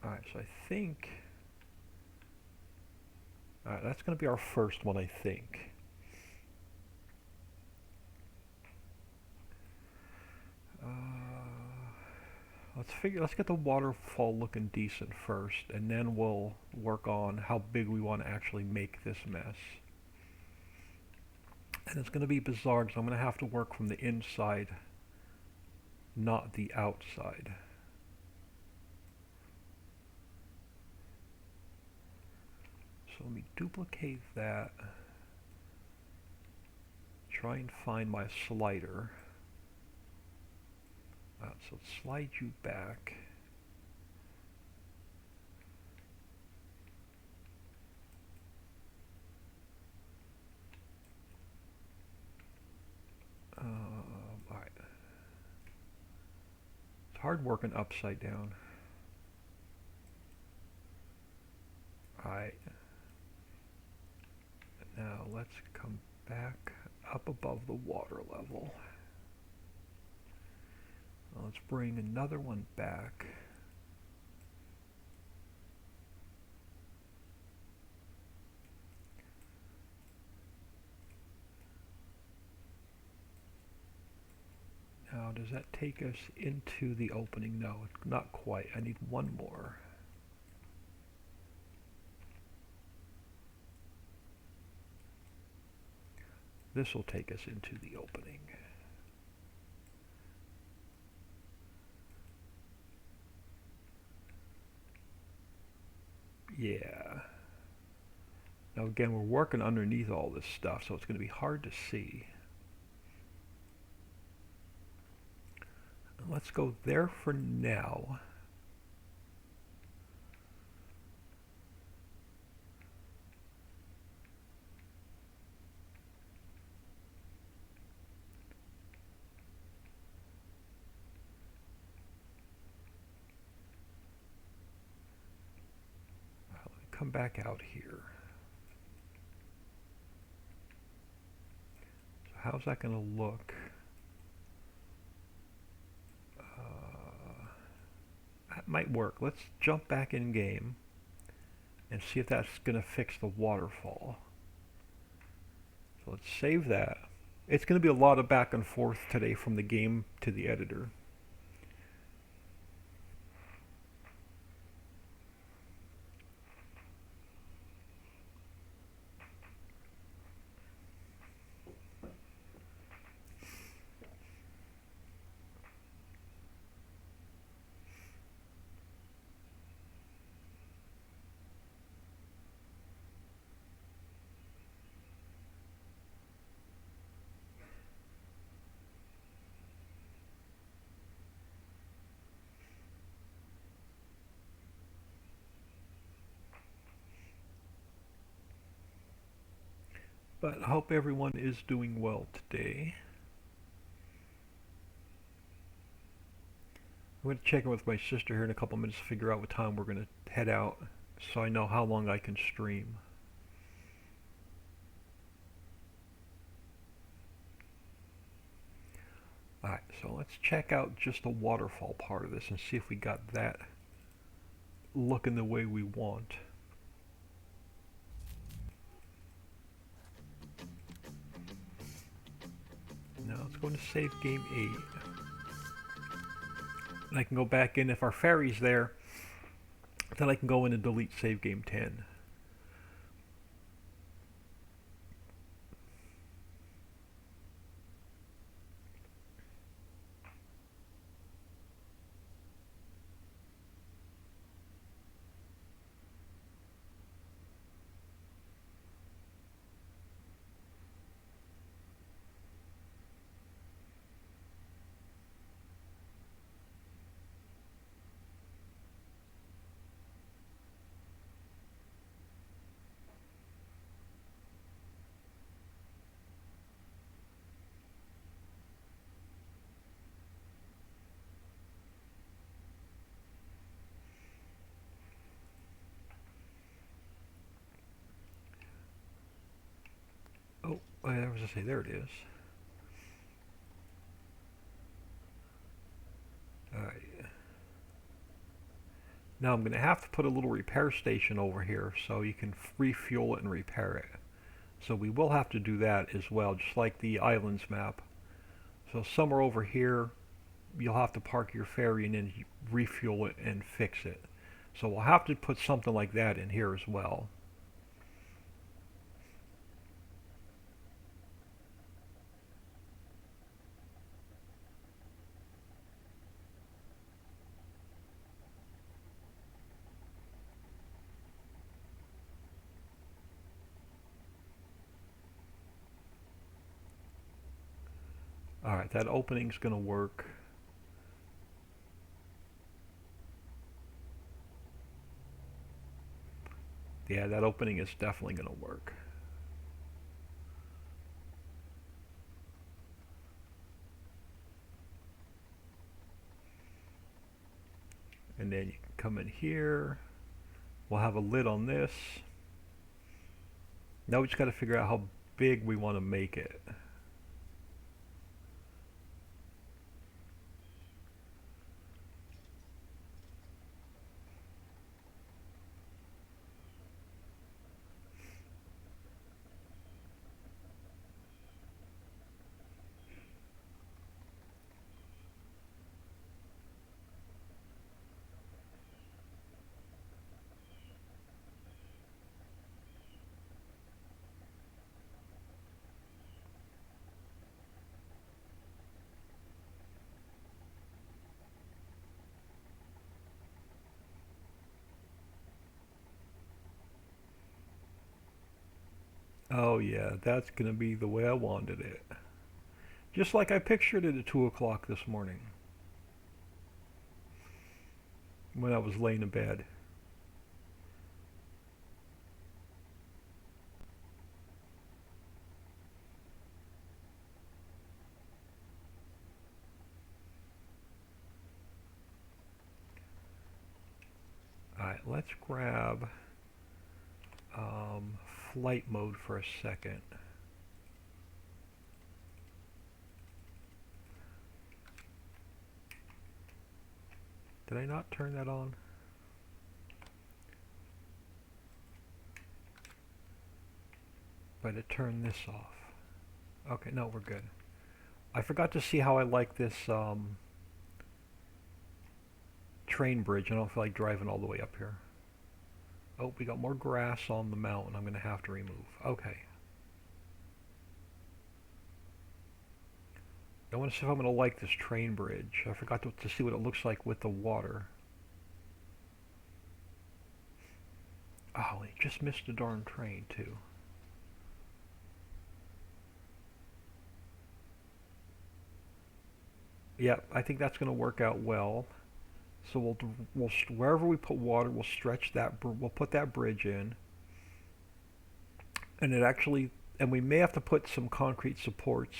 Alright, so I think... Alright, that's going to be our first one, I think. Let's get the waterfall looking decent first, and then we'll work on how big we want to actually make this mess. And it's going to be bizarre because I'm going to have to work from the inside, not the outside. So let me duplicate that. Try and find my slider. So let's slide you back. Alright. It's hard working upside down. Alright. Now let's come back up above the water level. Let's bring another one back. Now, does that take us into the opening? No, not quite. I need one more. This will take us into the opening. Yeah. Now again, we're working underneath all this stuff, so it's going to be hard to see. Let's go there for now. Come back out here. So how's that going to look? That might work. Let's jump back in game and see if that's going to fix the waterfall. So let's save that. It's going to be a lot of back and forth today from the game to the editor. But I hope everyone is doing well today. I'm going to check in with my sister here in a couple minutes to figure out what time we're going to head out so I know how long I can stream. Alright, so let's check out just the waterfall part of this and see if we got that looking the way we want. Now let's go into save game 8. And I can go back in if our ferry's there, then I can go in and delete save game 10. Oh, I was gonna say, there it is. Alright. Now I'm going to have to put a little repair station over here so you can refuel it and repair it. So we will have to do that as well, just like the islands map. So somewhere over here, you'll have to park your ferry and then refuel it and fix it. So we'll have to put something like that in here as well. Alright, that opening's going to work. Yeah, that opening is definitely going to work. And then you can come in here. We'll have a lid on this. Now we just got to figure out how big we want to make it. Oh yeah, that's going to be the way I wanted it. Just like I pictured it at 2 o'clock this morning when I was laying in bed. Alright, let's grab flight mode for a second. Did I not turn that on? But it turned this off. Okay, no, we're good. I forgot to see how I like this train bridge. I don't feel like driving all the way up here. Oh, we got more grass on the mountain I'm going to have to remove. Okay. I want to see if I'm going to like this train bridge. I forgot to see what it looks like with the water. Oh, it just missed a darn train too. Yep, I think that's going to work out well. So we'll wherever we put water, we'll stretch that. We'll put that bridge in, and it actually, and we may have to put some concrete supports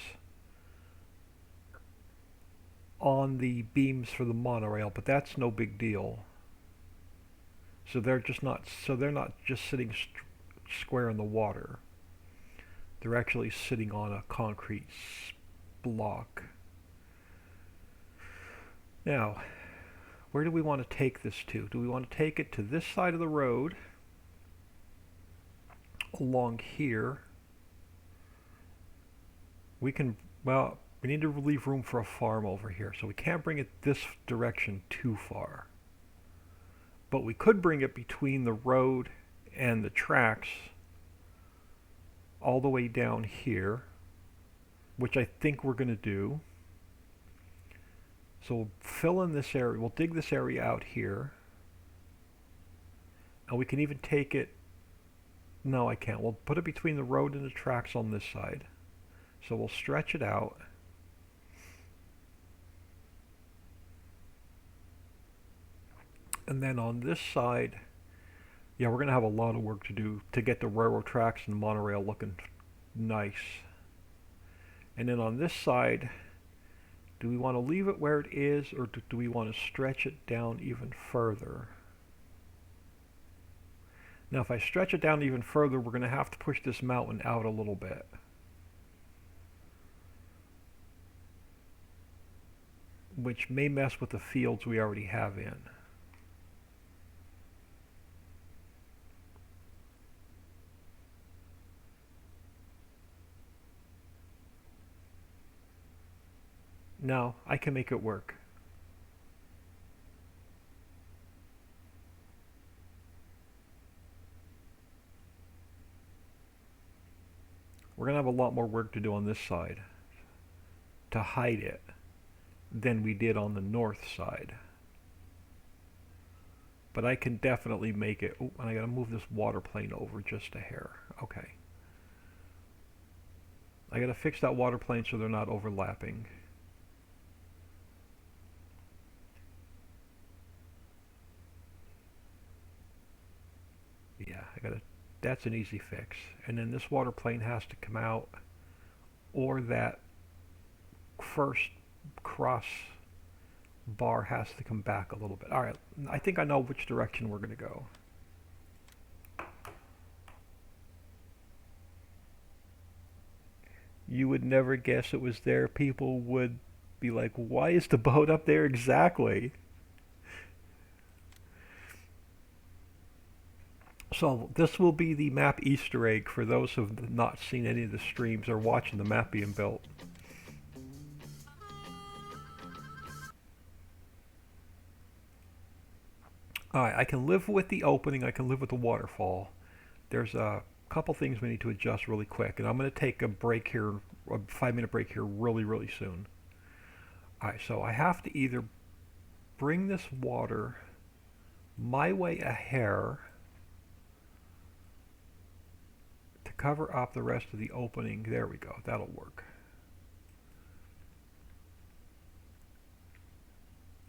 on the beams for the monorail, but that's no big deal. So they're just not. So they're not just sitting square in the water. They're actually sitting on a concrete block. Now, where do we want to take this to? Do we want to take it to this side of the road, along here? We can, well, we need to leave room for a farm over here, so we can't bring it this direction too far. But we could bring it between the road and the tracks all the way down here, which I think we're going to do. So we'll fill in this area, we'll dig this area out here, and we can even take it, no I can't, we'll put it between the road and the tracks on this side. So we'll stretch it out. And then on this side, yeah, we're going to have a lot of work to do to get the railroad tracks and the monorail looking nice. And then on this side, do we want to leave it where it is, or do we want to stretch it down even further? Now if I stretch it down even further, we're going to have to push this mountain out a little bit. which may mess with the fields we already have in. No, I can make it work. We're going to have a lot more work to do on this side to hide it than we did on the north side. But I can definitely make it. Oh, and I got to move this water plane over just a hair. Okay. I got to fix that water plane so they're not overlapping. Yeah, I got to. That's an easy fix. And then this water plane has to come out, or that first cross bar has to come back a little bit. All right, I think I know which direction we're going to go. You would never guess it was there. People would be like, why is the boat up there exactly? So this will be the map Easter egg for those who have not seen any of the streams or watching the map being built. Alright, I can live with the opening, I can live with the waterfall. There's a couple things we need to adjust really quick, and I'm going to take a break here, a 5-minute break here really soon. Alright, so I have to either bring this water my way a hair to cover up the rest of the opening. There we go, that'll work.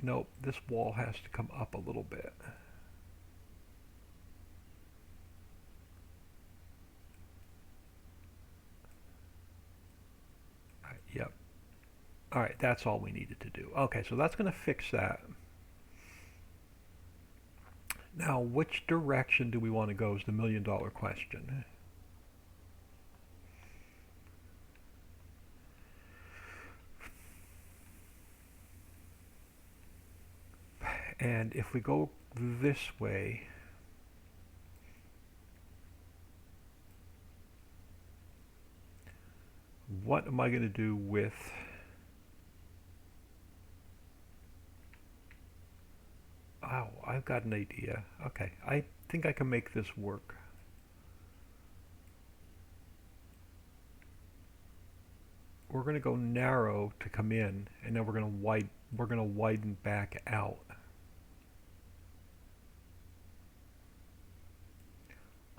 Nope, this wall has to come up a little bit. Yep. Alright, that's all we needed to do. Okay, so that's going to fix that. Now, which direction do we want to go is the $1,000,000 question. And if we go this way, what am I going to do with... Oh, I've got an idea. Okay, I think I can make this work. We're going to go narrow to come in, and then we're going to widen back out.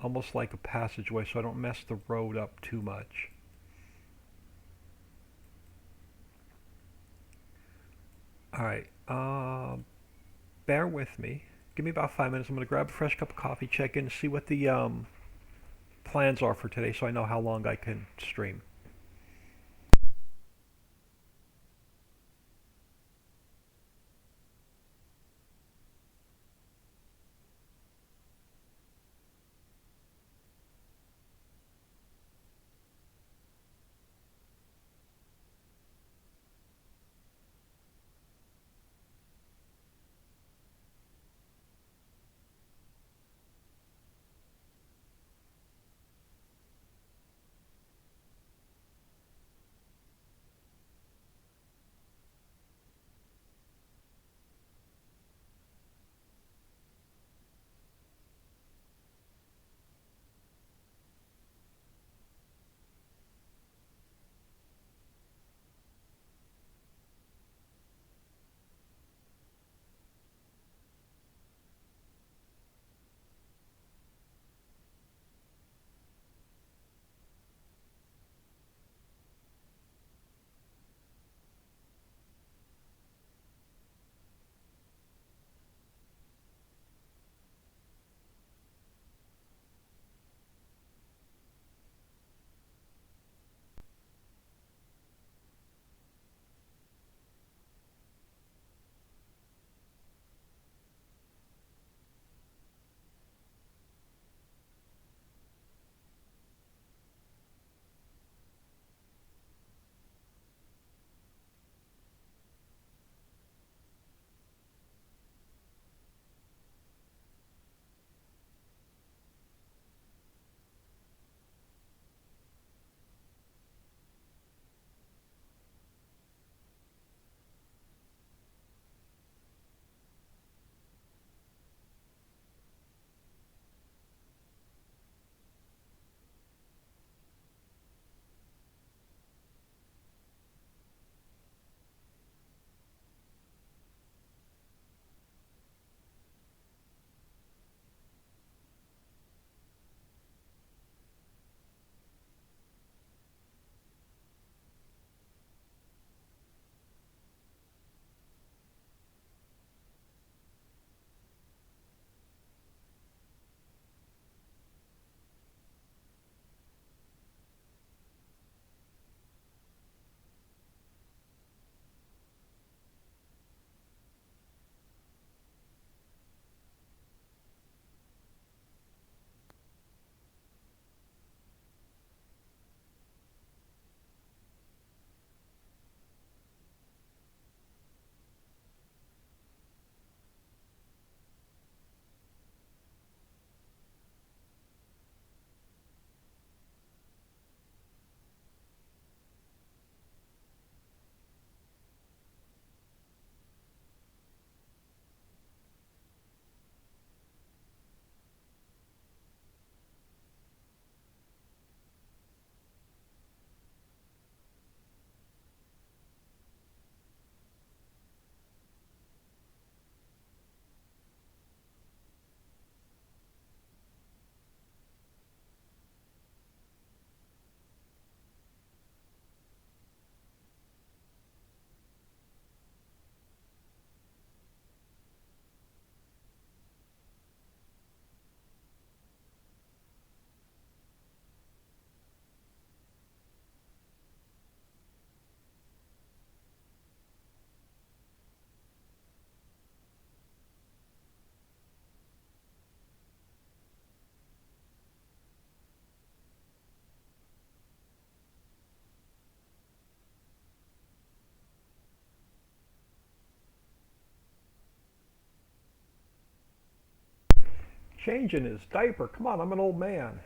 Almost like a passageway, so I don't mess the road up too much. Alright, bear with me. Give me about 5 minutes. I'm going to grab a fresh cup of coffee, check in, see what the plans are for today so I know how long I can stream. changing his diaper. Come on, I'm an old man.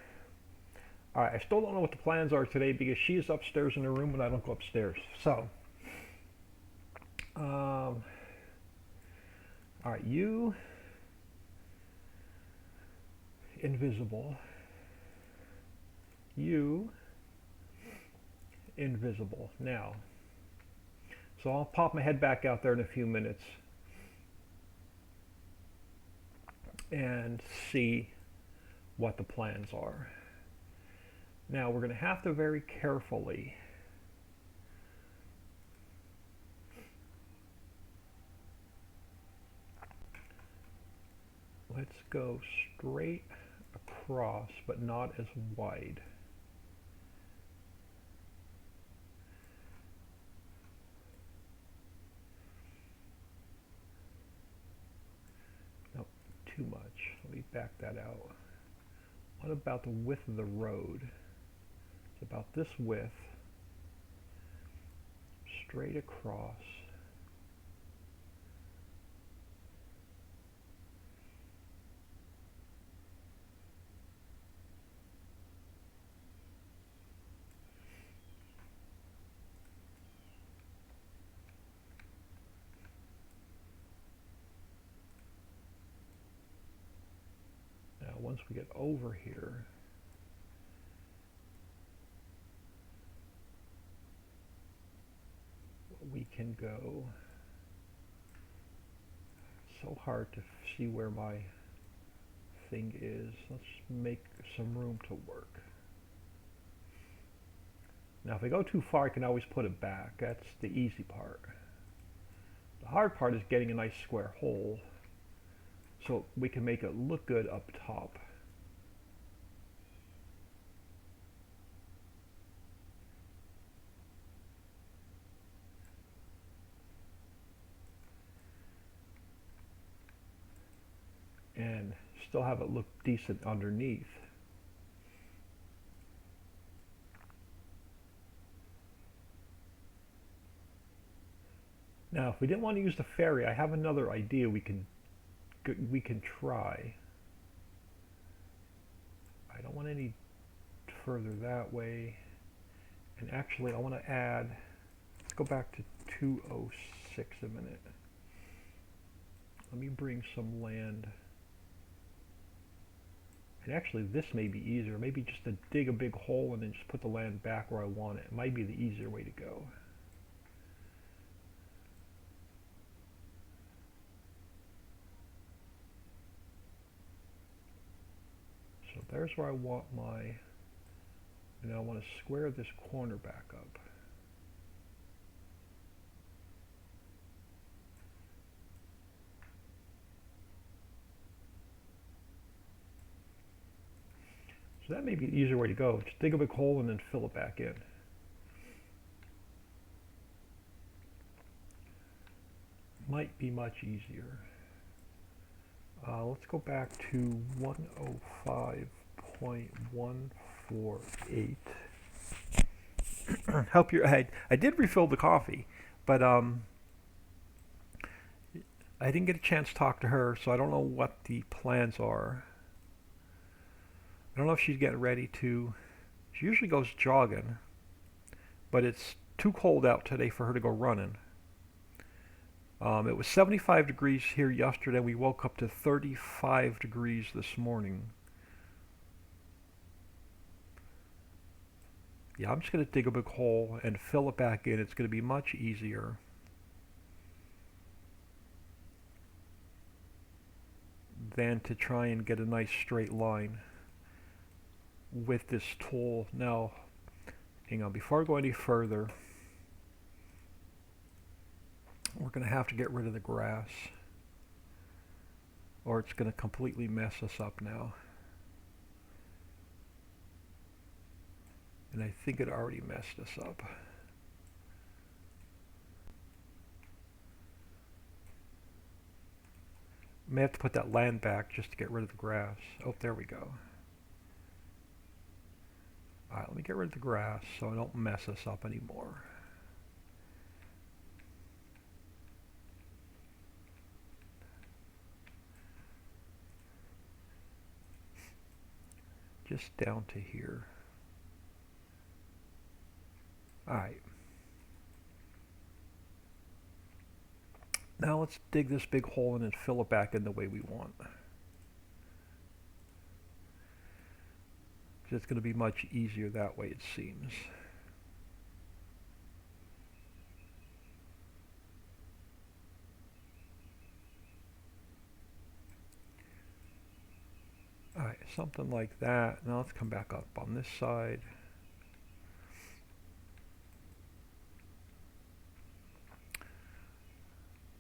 All right, I still don't know what the plans are today because she's upstairs in her room and I don't go upstairs. So, all right, you, invisible. You, invisible. Now, so I'll pop my head back out there in a few minutes and see what the plans are. Now we're going to have to very carefully let's go straight across but not as wide. Nope, too much. Let me back that out. What about the width of the road? It's about this width, straight across. Now once we get over here, we can go, so hard to see where my thing is. Let's make some room to work. Now if I go too far I can always put it back. That's the easy part. The hard part is getting a nice square hole so we can make it look good up top. And still have it look decent underneath. Now, if we didn't want to use the ferry, I have another idea we can try. I don't want any further that way. And actually, I want to add, let's go back to 206 a minute. Let me bring some land. And actually this may be easier, maybe just to dig a big hole and then just put the land back where I want it. It might be the easier way to go. So there's where I want my, and I want to square this corner back up. So that may be the easier way to go. Just dig a big hole and then fill it back in. Might be much easier. Let's go back to 105.148. Help your, I did refill the coffee, but I didn't get a chance to talk to her, so I don't know what the plans are. I don't know if she's getting ready to, she usually goes jogging, but it's too cold out today for her to go running. It was 75 degrees here yesterday. We woke up to 35 degrees this morning. Yeah, I'm just going to dig a big hole and fill it back in. It's going to be much easier than to try and get a nice straight line with this tool. Now, hang on, before I go any further, we're going to have to get rid of the grass, or it's going to completely mess us up now. And I think it already messed us up. I may have to put that land back just to get rid of the grass. Oh, there we go. Alright, let me get rid of the grass so I don't mess us up anymore. this down to here. Alright. Now let's dig this big hole in and fill it back in the way we want. Because it's going to be much easier that way, it seems. Alright, something like that. Now let's come back up on this side.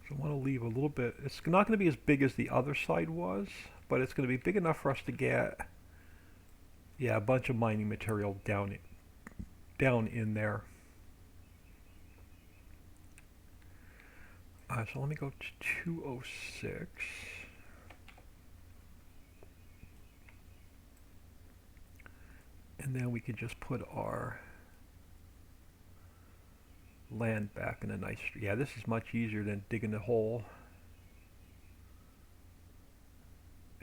So I want to leave a little bit. It's not going to be as big as the other side was, but it's going to be big enough for us to get, yeah, a bunch of mining material down in there. So let me go to 206. And then we can just put our land back in a nice, yeah, this is much easier than digging a hole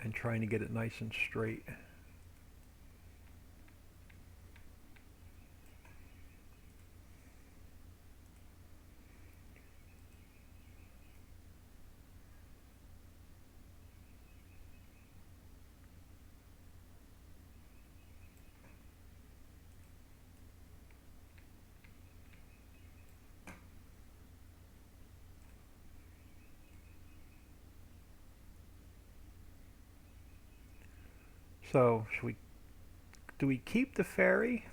and trying to get it nice and straight. So, do we keep the ferry?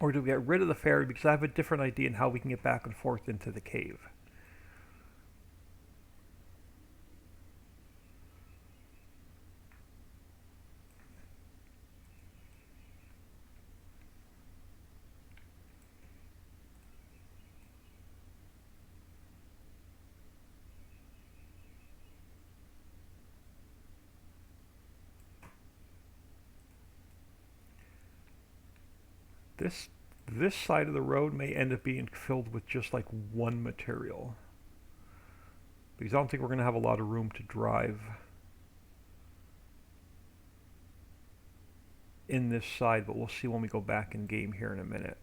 Or do we get rid of the ferry? Because I have a different idea on how we can get back and forth into the cave. This side of the road may end up being filled with just like one material. Because I don't think we're going to have a lot of room to drive in this side, but we'll see when we go back in game here in a minute.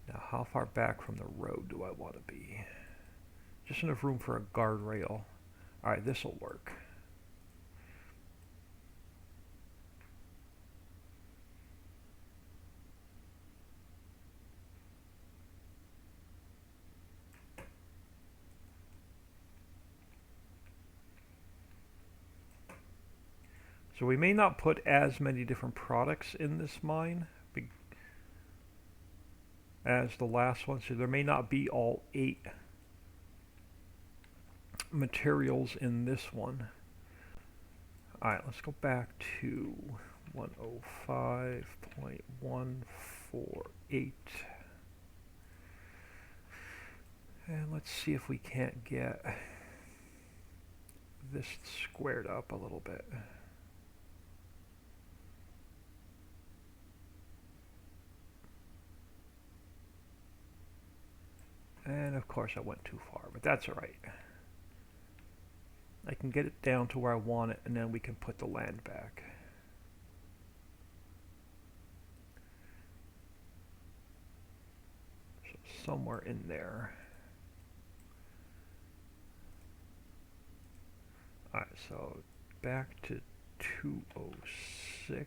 Now, how far back from the road do I want to be? Just enough room for a guardrail. Alright, this will work. So we may not put as many different products in this mine as the last one, so there may not be all 8 materials in this one. Alright, let's go back to 105.148. And let's see if we can't get this squared up a little bit. And of course I went too far, but that's alright. I can get it down to where I want it, and then we can put the land back. So somewhere in there. Alright, so back to 206.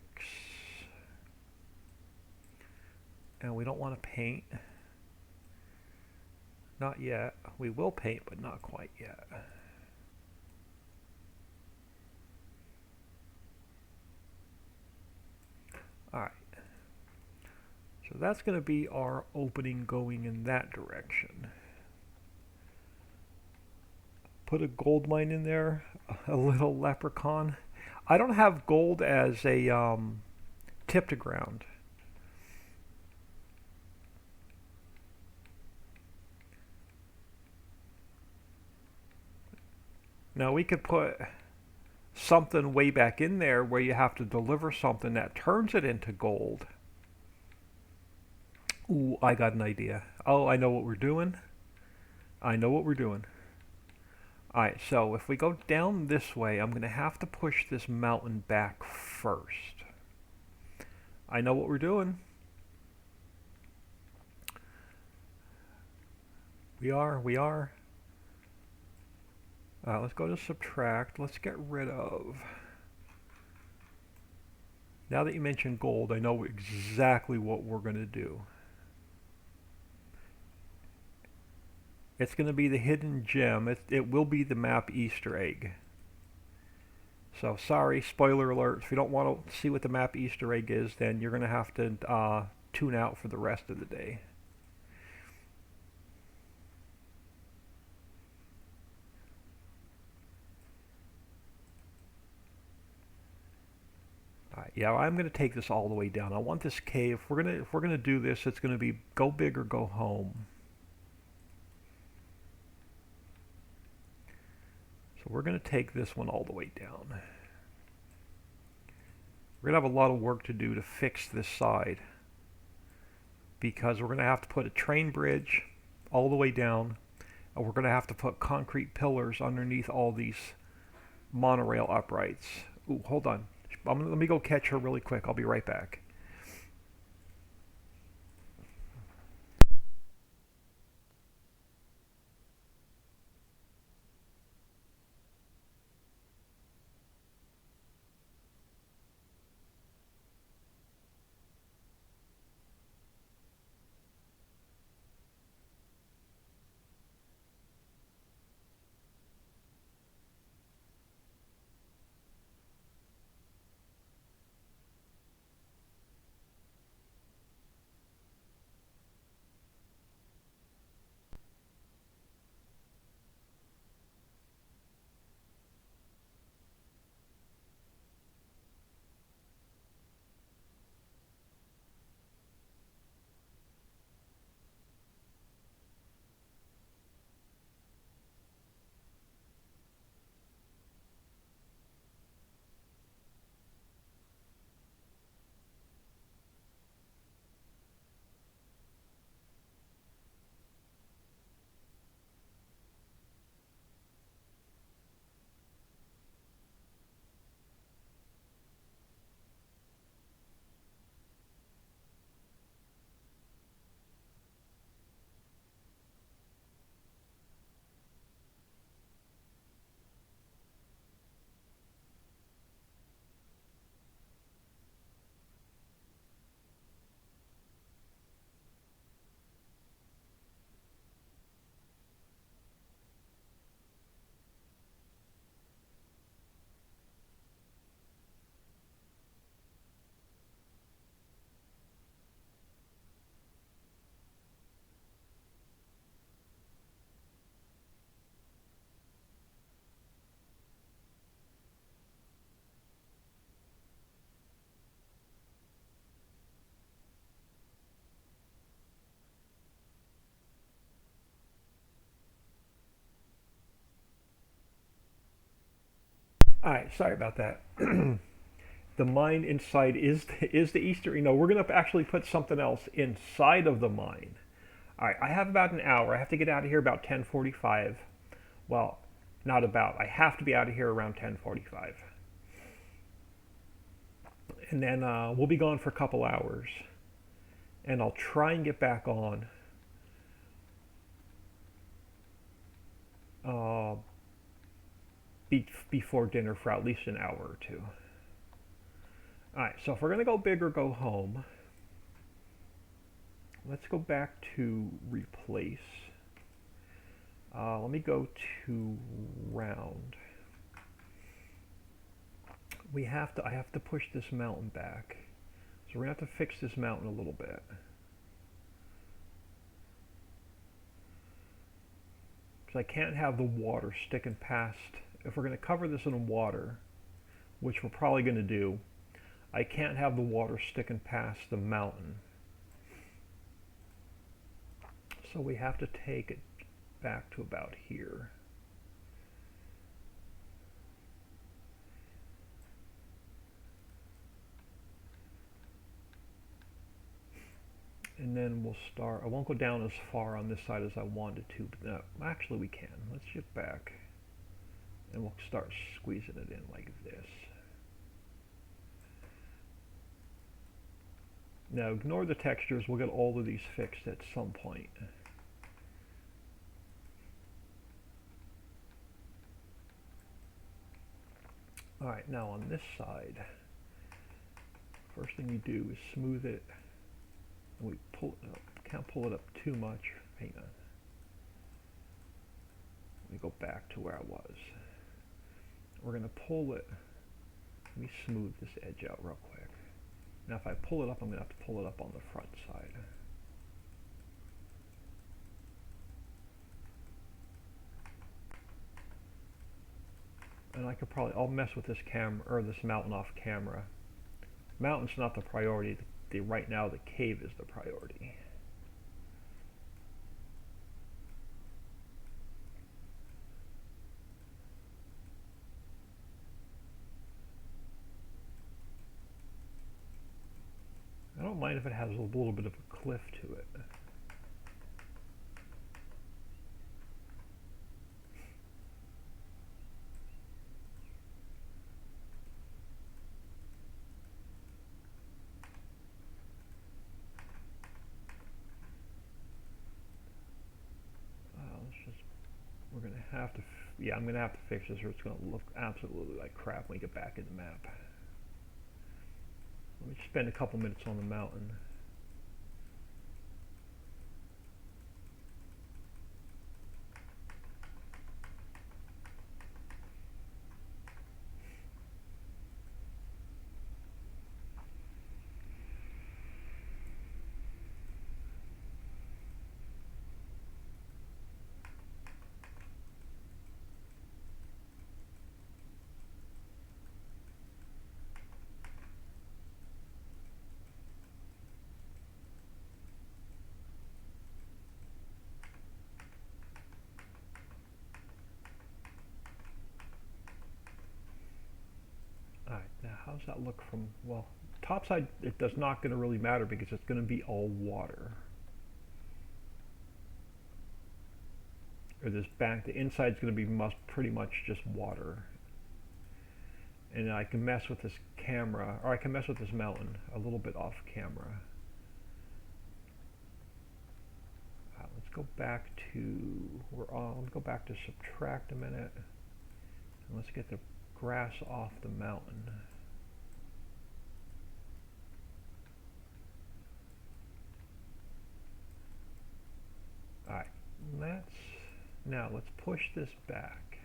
And we don't want to paint. Not yet. We will paint, but not quite yet. Alright. So that's going to be our opening going in that direction. Put a gold mine in there. A little leprechaun. I don't have gold as a tip to ground. Now we could put something way back in there where you have to deliver something that turns it into gold. Ooh, I got an idea. Oh, I know what we're doing. I know what we're doing. Alright, so if we go down this way, I'm going to have to push this mountain back first. I know what we're doing. We are. Let's go to subtract. Let's get rid of... Now that you mentioned gold, I know exactly what we're going to do. It's going to be the hidden gem. It will be the map Easter egg. So sorry, spoiler alert. If you don't want to see what the map Easter egg is, then you're going to have to tune out for the rest of the day. Yeah, I'm going to take this all the way down. I want this cave. If we're gonna do this, it's going to be go big or go home. So we're going to take this one all the way down. We're going to have a lot of work to do to fix this side, because we're going to have to put a train bridge all the way down, and we're going to have to put concrete pillars underneath all these monorail uprights. Ooh, hold on. Let me go catch her really quick. I'll be right back. Alright, sorry about that. The mine inside is the Easter. We're going to actually put something else inside of the mine. Alright, I have about an hour. I have to get out of here about 10:45. Well, not about. I have to be out of here around 10:45. And then we'll be gone for a couple hours. And I'll try and get back on before dinner for at least an hour or two. Alright, so if we're going to go big or go home, let's go back to replace. Let me go to round. I have to push this mountain back. So we're going to have to fix this mountain a little bit. Because I can't have the water sticking past. If we're going to cover this in water, which we're probably going to do, I can't have the water sticking past the mountain. So we have to take it back to about here. And then we'll start, I won't go down as far on this side as I wanted to, but no, actually we can. Let's shift back and we'll start squeezing it in like this. Now ignore the textures, we'll get all of these fixed at some point. Alright, now on this side, first thing you do is smooth it, and we pull it up. Can't pull it up too much. Hang on. Let me go back to where I was. We're going to pull it. Let me smooth this edge out real quick. Now if I pull it up, I'm going to have to pull it up on the front side. And I could probably, I'll mess with this camera, or this mountain off camera. Mountain's not the priority. Right now the cave is the priority. I don't mind if it has a little bit of a cliff to it. We're going to have to, yeah, I'm going to have to fix this or it's going to look absolutely like crap when we get back in the map. Let me just spend a couple minutes on the mountain. Alright, now how's that look from, well, top side it does not going to really matter because it's going to be all water. Or this back, the inside's going to be pretty much just water. And I can mess with this camera, or I can mess with this mountain a little bit off camera. Let's go back to, let's go back to subtract a minute. And let's get the grass off the mountain. Alright, let's push this back.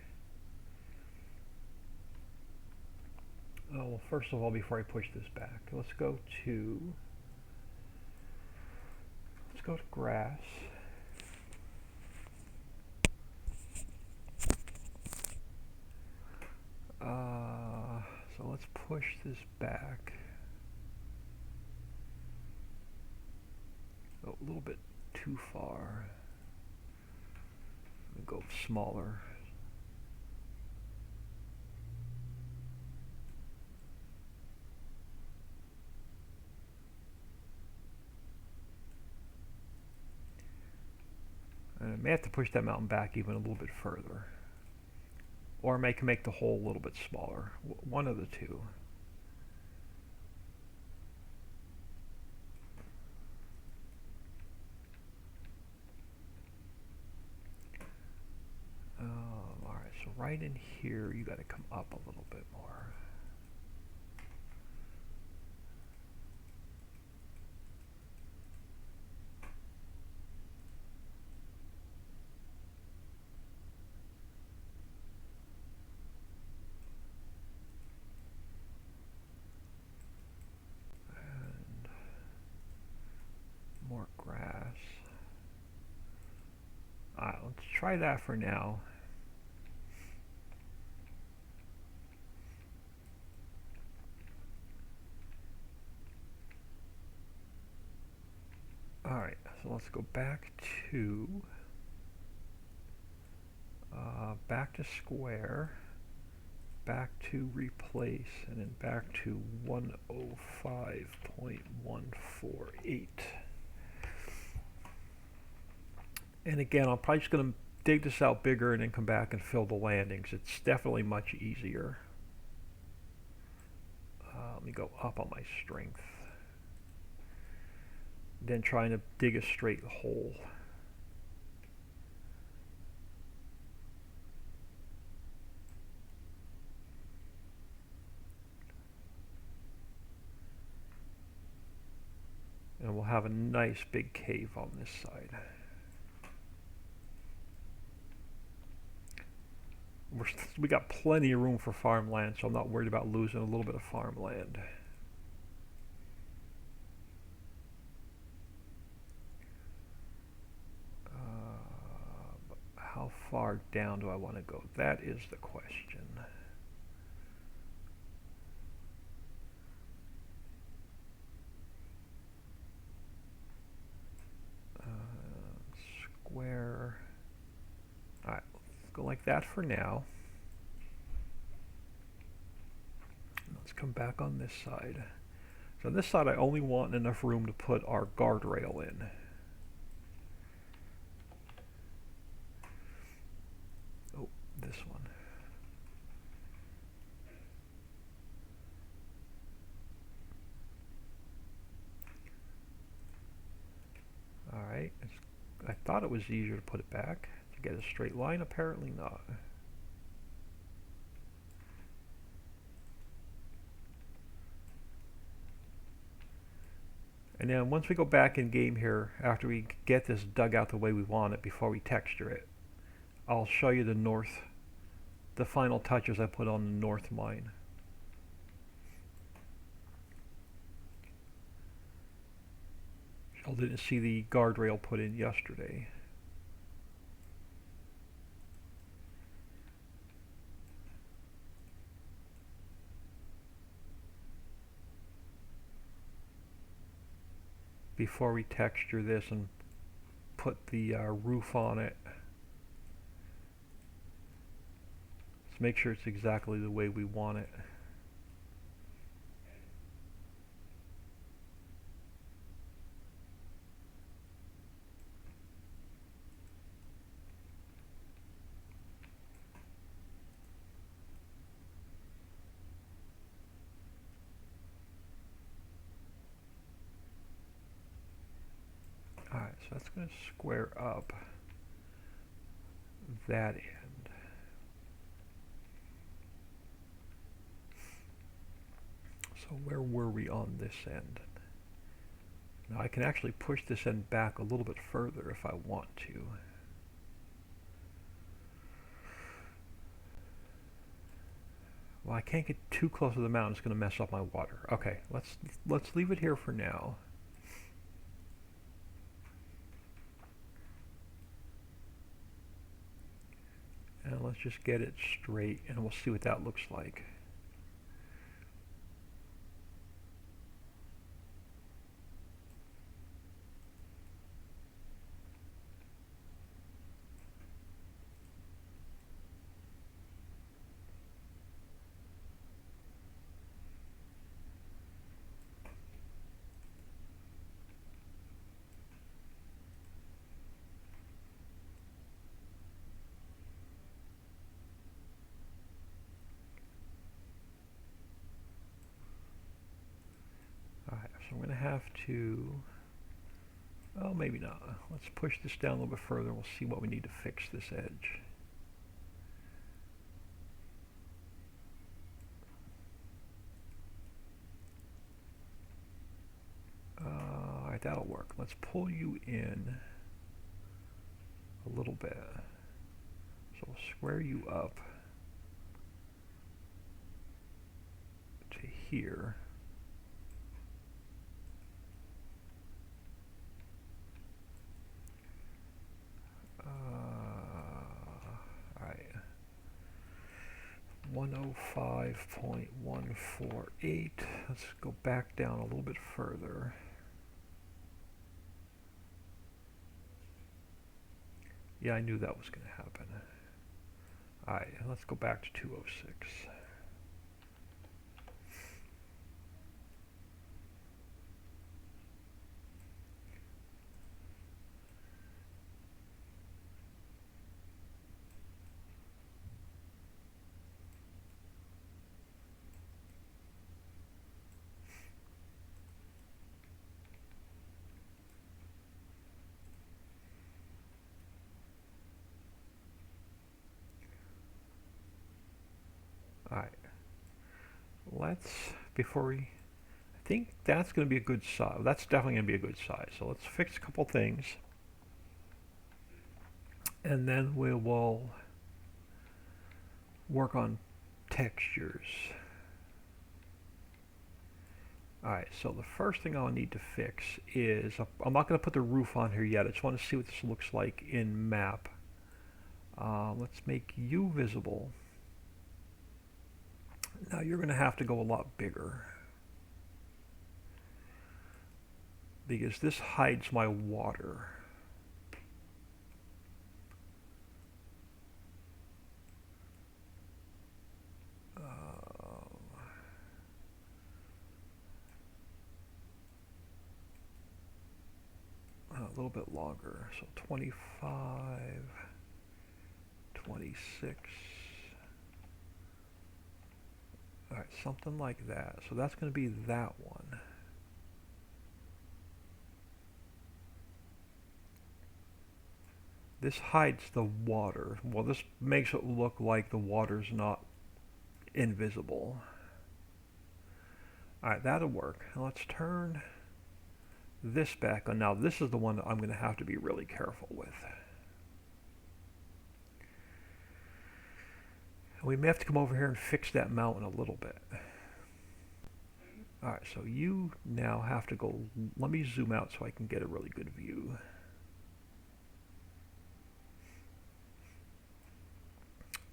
Oh, well, first of all, before I push this back, let's go to grass. So let's push this back. Oh, a little bit too far. Go smaller. And I may have to push that mountain back even a little bit further. Or I can make the hole a little bit smaller. One of the two. Alright, so right in here you got to come up a little bit more. More grass. Alright, let's try that for now. Alright, so let's go back to square, back to replace, and then back to 105.148. And again, I'm probably just going to dig this out bigger and then come back and fill the landings. It's definitely much easier. Let me go up on my strength. Then trying to dig a straight hole. And we'll have a nice big cave on this side. We got plenty of room for farmland, so I'm not worried about losing a little bit of farmland. How far down do I want to go? That is the question. Square. Alright, let's go like that for now. Let's come back on this side. So on this side I only want enough room to put our guardrail in. Oh, this one. Alright, I thought it was easier to put it back. To get a straight line, apparently not. And then once we go back in game here, after we get this dug out the way we want it before we texture it, I'll show you the final touches I put on the north mine. I didn't see the guardrail put in yesterday. Before we texture this and put the roof on it, let's make sure it's exactly the way we want it. Alright, so that's going to square up that end. So where were we on this end? Now I can actually push this end back a little bit further if I want to. Well, I can't get too close to the mountain, it's going to mess up my water. Okay, let's leave it here for now. And let's just get it straight and we'll see what that looks like. Alright, so I'm going to have to, well, maybe not. Let's push this down a little bit further and we'll see what we need to fix this edge. Alright, that'll work. Let's pull you in a little bit. So we'll square you up to here. Alright. 105.148. Let's go back down a little bit further. Yeah, I knew that was going to happen. Alright, let's go back to 206. let's, before we, I think that's going to be a good size. That's definitely going to be a good size. So let's fix a couple things. And then we will work on textures. Alright, so the first thing I'll need to fix is, I'm not going to put the roof on here yet. I just want to see what this looks like in map. Let's make you visible. Now you're going to have to go a lot bigger, because this hides my water. A little bit longer, so 25, 26. Alright, something like that. So that's going to be that one. This hides the water. Well, this makes it look like the water's not invisible. Alright, that'll work. Now let's turn this back on. Now this is the one that I'm going to have to be really careful with. We may have to come over here and fix that mountain a little bit. Alright, so you now have to go, let me zoom out so I can get a really good view.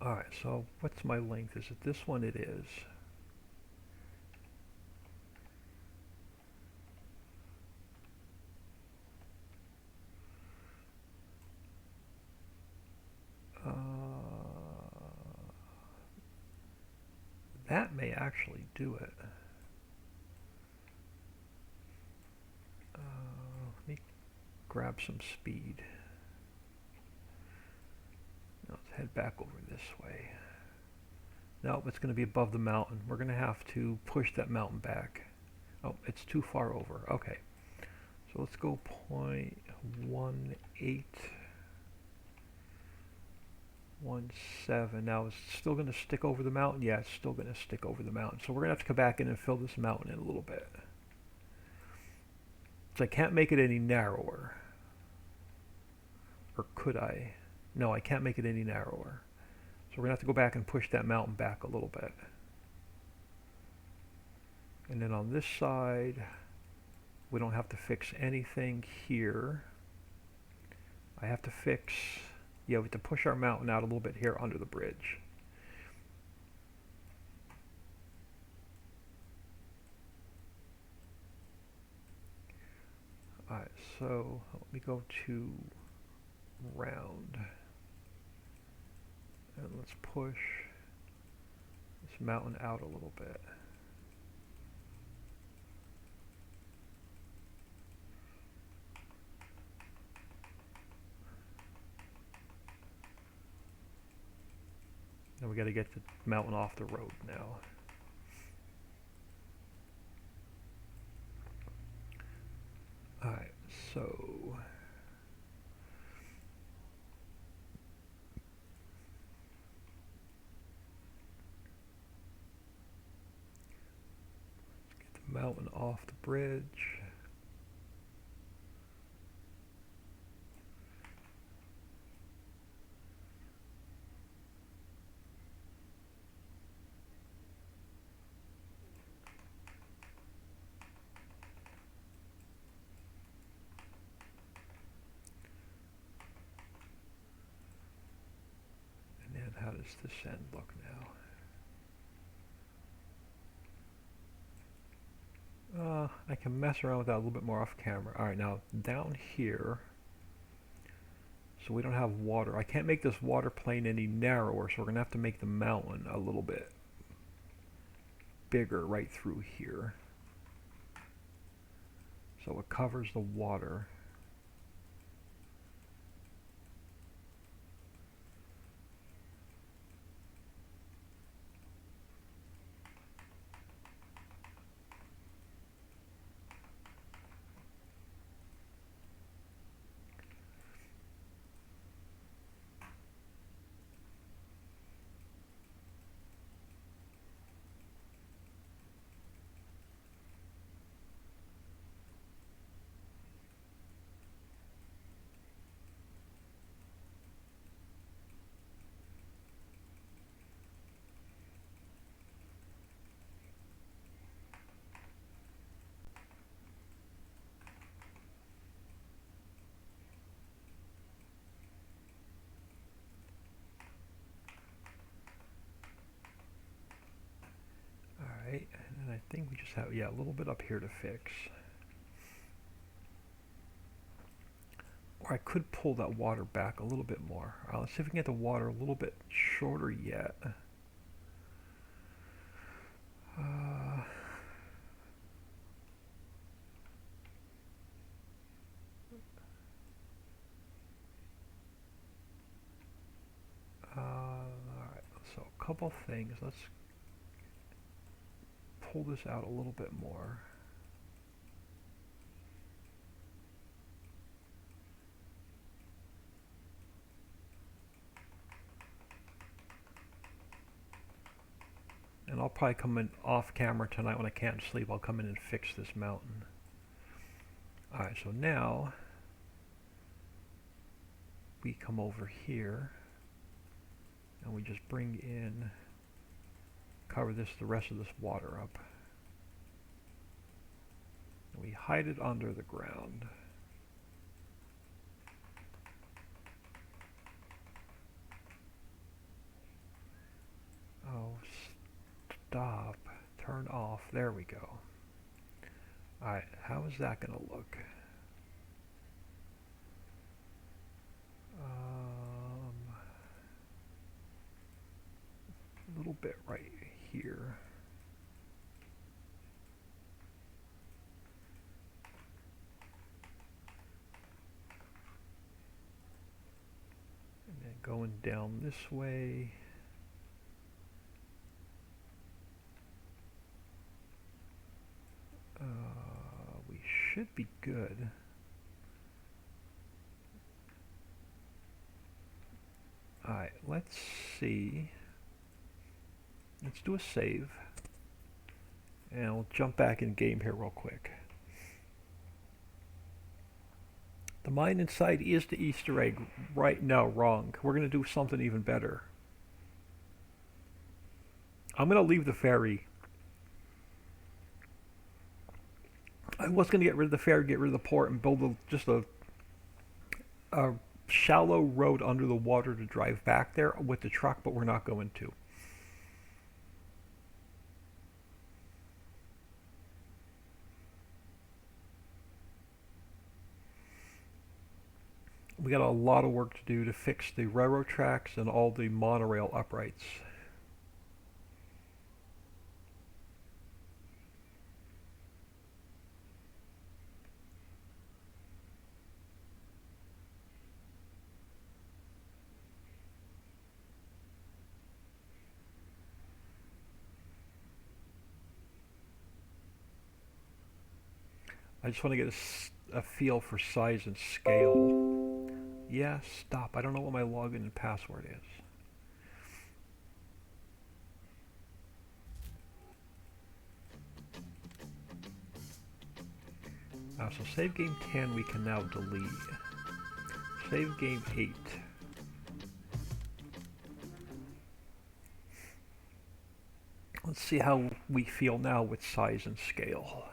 Alright, so what's my length? Is it this one? It is. That may actually do it. Let me grab some speed. Now let's head back over this way. Nope, it's going to be above the mountain. We're going to have to push that mountain back. Oh, it's too far over. Okay. So let's go 0.1817. Now it's still going to stick over the mountain? Yeah, it's still going to stick over the mountain. So we're going to have to come back in and fill this mountain in a little bit. So I can't make it any narrower. Or could I? No, I can't make it any narrower. So we're going to have to go back and push that mountain back a little bit. And then on this side, we don't have to fix anything here. I have to fix, yeah, we have to push our mountain out a little bit here under the bridge. Alright, so let me go to round. And let's push this mountain out a little bit. Now we got to get the mountain off the road now. Alright, so let's get the mountain off the bridge. How does this end look now? I can mess around with that a little bit more off camera. Alright, now down here, so we don't have water. I can't make this water plane any narrower, so we're going to have to make the mountain a little bit bigger right through here. So it covers the water. I think we just have, yeah, a little bit up here to fix. Or I could pull that water back a little bit more. Let's see if we can get the water a little bit shorter yet. Alright, so a couple things. Let's pull this out a little bit more. And I'll probably come in off camera tonight when I can't sleep. I'll come in and fix this mountain. Alright, so now we come over here and we just bring in, cover this, the rest of this water up. And we hide it under the ground. Oh, stop. Turn off. There we go. Alright, how is that going to look? A little bit right here. And then going down this way. We should be good. Alright, let's see. Let's do a save. And we'll jump back in game here real quick. The mine inside is the Easter egg. Right, no, wrong. We're going to do something even better. I'm going to leave the ferry. I was going to get rid of the ferry, get rid of the port, and build just a shallow road under the water to drive back there with the truck, but we're not going to. We got a lot of work to do to fix the railroad tracks and all the monorail uprights. I just want to get a feel for size and scale. Yeah, stop. I don't know what my login and password is. So save game 10 we can now delete. Save game 8. Let's see how we feel now with size and scale.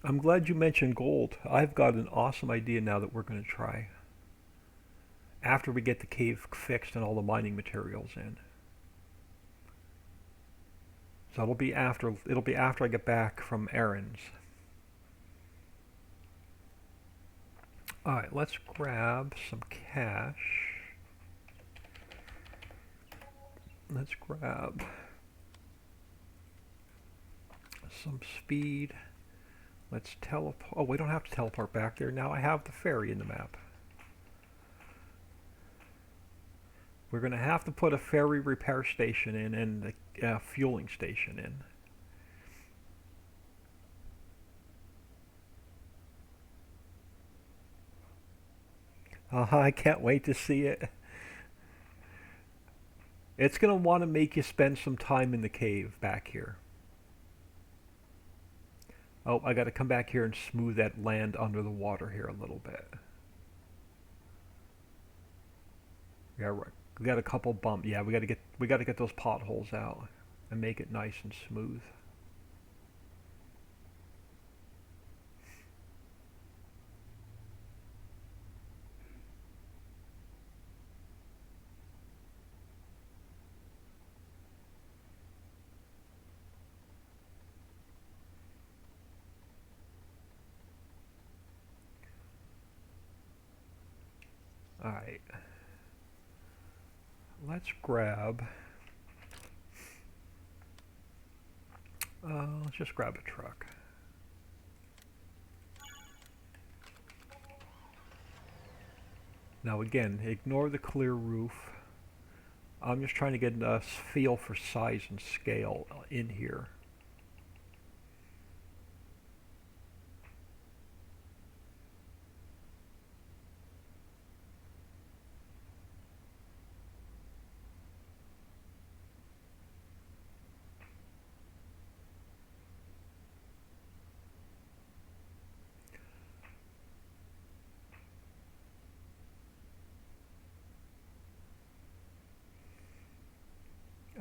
I'm glad you mentioned gold. I've got an awesome idea now that we're going to try. After we get the cave fixed and all the mining materials in. So it'll be after I get back from errands. Alright, let's grab some cash. Let's grab some speed. Let's teleport. Oh, we don't have to teleport back there. Now I have the ferry in the map. We're going to have to put a ferry repair station in and a fueling station in. I can't wait to see it. It's going to want to make you spend some time in the cave back here. Oh, I got to come back here and smooth that land under the water here a little bit. Yeah, right. We got a couple bump. Yeah, we got to get those potholes out and make it nice and smooth. All right. Let's grab. Let's just grab a truck. Now again, ignore the clear roof. I'm just trying to get a feel for size and scale in here.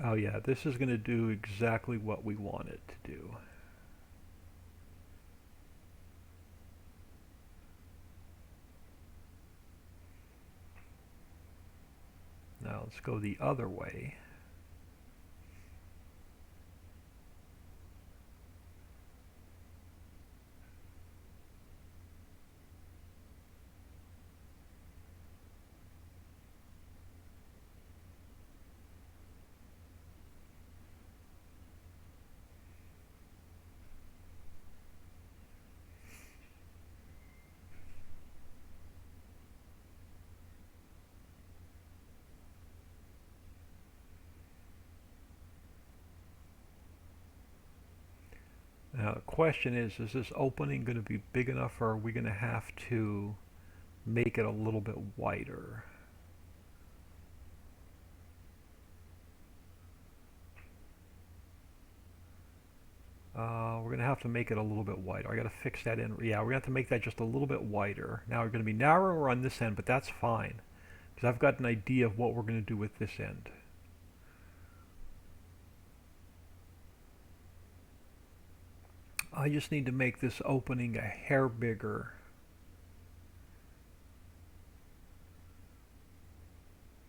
Oh yeah, this is going to do exactly what we want it to do. Now let's go the other way. Now the question is this opening going to be big enough, or are we going to have to make it a little bit wider? We're going to have to make it a little bit wider. I got to fix that in. Yeah, we're going to have to make that just a little bit wider. Now we're going to be narrower on this end, but that's fine, because I've got an idea of what we're going to do with this end. I just need to make this opening a hair bigger.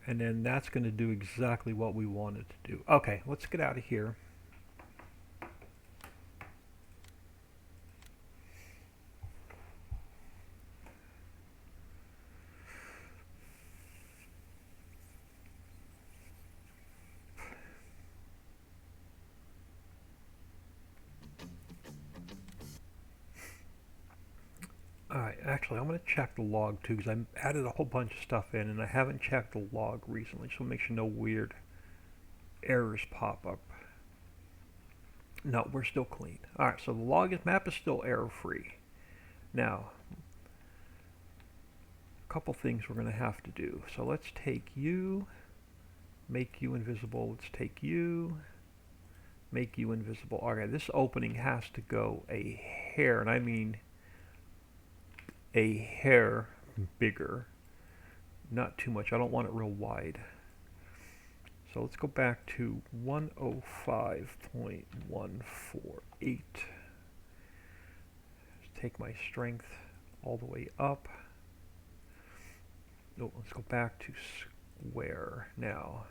And then that's going to do exactly what we want it to do. Okay, let's get out of here. Alright, actually I'm going to check the log too, because I added a whole bunch of stuff in and I haven't checked the log recently, so make sure no weird errors pop up. No, we're still clean. Alright, so the log map is still error free. Now, a couple things we're going to have to do. So let's take you, make you invisible. Let's take you, make you invisible. Alright, this opening has to go a hair, and I mean a hair bigger, not too much. I don't want it real wide. So let's go back to 105.148. Take my strength all the way up. No, let's go back to square now.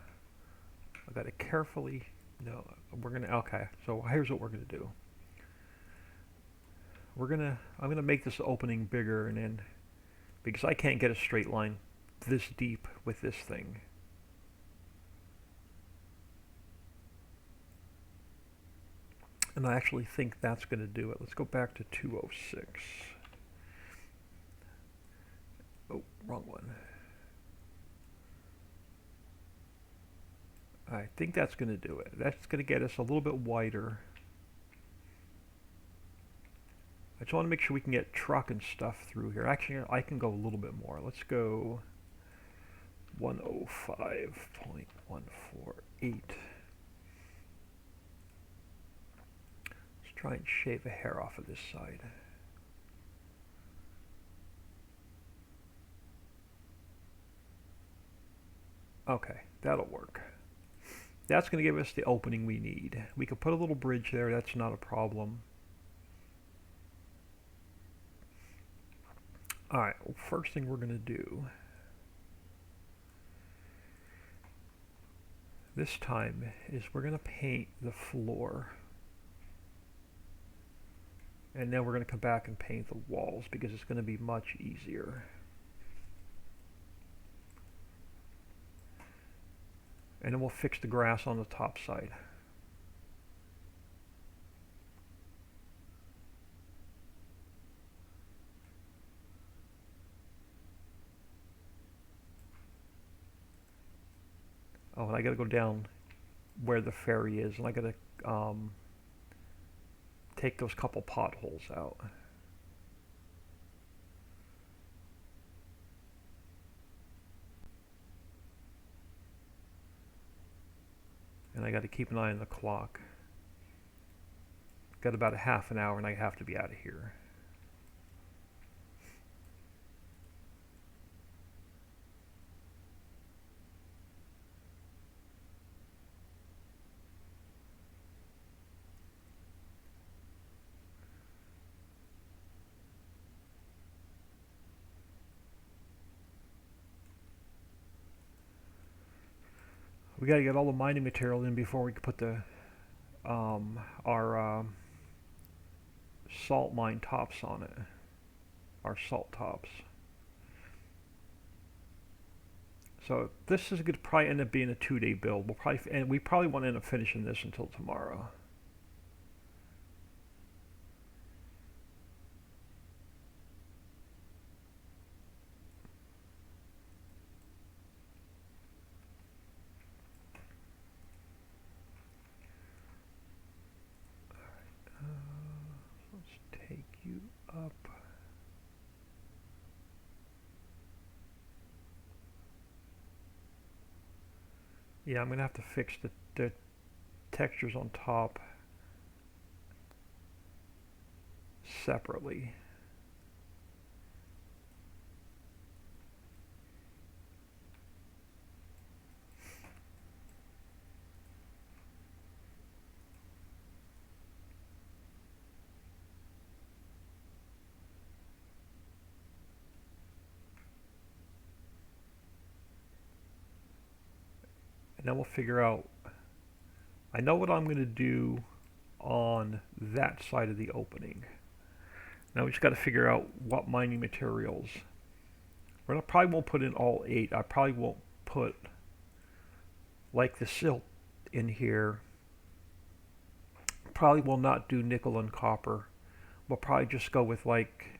I got to carefully, no, we're gonna, okay, so here's what we're gonna do. I'm gonna make this opening bigger, and then, because I can't get a straight line this deep with this thing. And I actually think that's going to do it. Let's go back to 206. Oh, wrong one. I think that's going to do it. That's going to get us a little bit wider. I just want to make sure we can get truck and stuff through here. Actually, I can go a little bit more. Let's go 105.148. Try and shave a hair off of this side. Okay, that'll work. That's going to give us the opening we need. We could put a little bridge there, that's not a problem. Alright, well, first thing we're going to do this time is we're going to paint the floor. And then we're going to come back and paint the walls because it's going to be much easier. And then we'll fix the grass on the top side. Oh, and I gotta go down where the ferry is, and I gotta take those couple potholes out. And I gotta keep an eye on the clock. Got about a half an hour and I have to be out of here. We gotta get all the mining material in before we can put the our salt mine tops on it. Our salt tops. So this is going to probably end up being a 2-day build. We probably won't end up finishing this until tomorrow. Let's take you up. Yeah, I'm going to have to fix the textures on top separately. And then we'll figure out, I know what I'm going to do on that side of the opening. Now we just got to figure out what mining materials. I probably won't put in all 8. I probably won't put like the silt in here. Probably will not do nickel and copper. We'll probably just go with like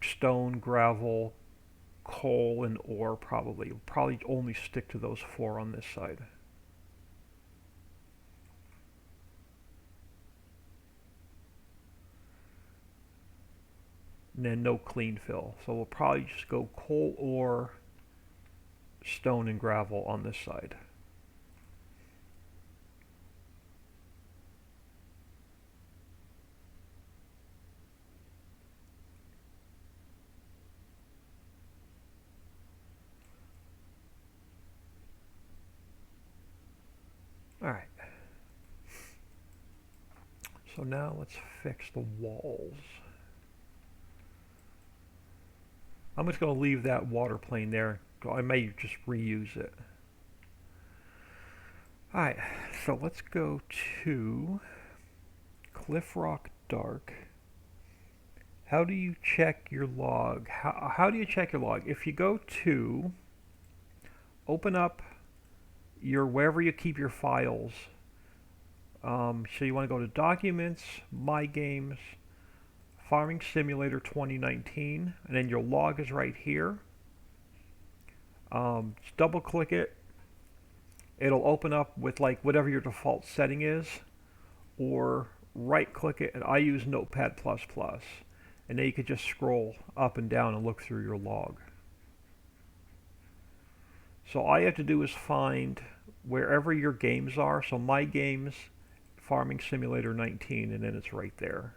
stone, gravel, coal, and ore probably. We'll probably only stick to those 4 on this side. And then no clean fill. So we'll probably just go coal, ore, stone, and gravel on this side. Alright. So now let's fix the walls. I'm just going to leave that water plane there. I may just reuse it. Alright, so let's go to Cliff Rock Dark. How do you check your log? How do you check your log? If you go to open up your wherever you keep your files. So you want to go to Documents, My Games, Farming Simulator 2019, and then your log is right here. Just double click it. It'll open up with like whatever your default setting is, or right click it, and I use Notepad++, and then you could just scroll up and down and look through your log. So all you have to do is find wherever your games are. So My Games, Farming Simulator 19, and then it's right there.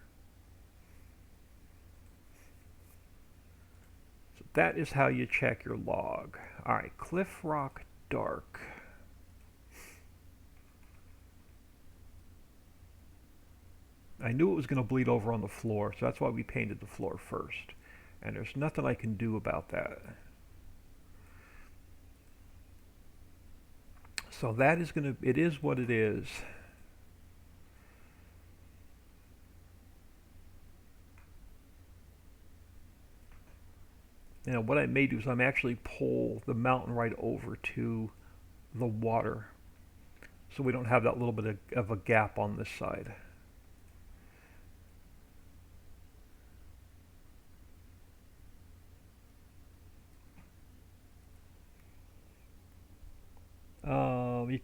So that is how you check your log. Alright, Cliff Rock dark. I knew it was going to bleed over on the floor, so that's why we painted the floor first. And there's nothing I can do about that. So that is going to, it is what it is. Now what I may do is I'm actually pull the mountain right over to the water, so we don't have that little bit of a gap on this side.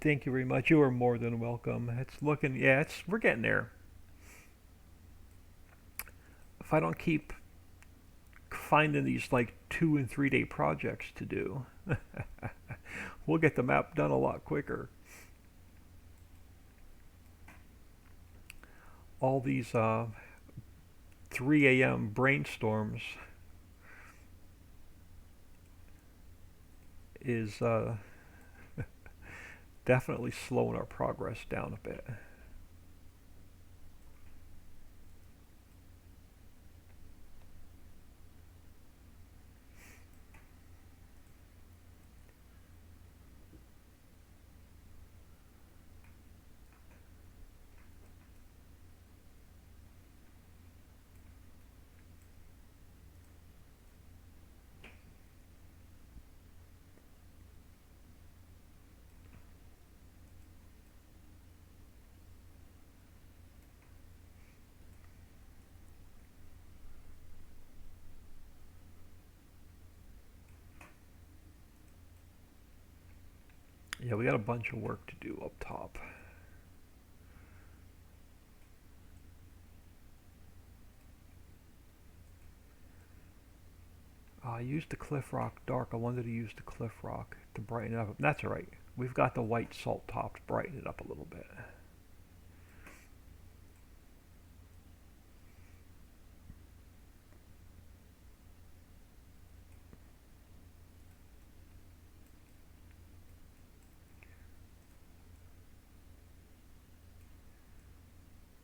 Thank you very much. You are more than welcome. It's looking, yeah, we're getting there. If I don't keep finding these like 2 and 3 day projects to do, we'll get the map done a lot quicker. All these 3 a.m. brainstorms is definitely slowing our progress down a bit. Yeah, we got a bunch of work to do up top. I used the Cliff Rock dark. I wanted to use the Cliff Rock to brighten it up. That's alright. We've got the white salt top to brighten it up a little bit.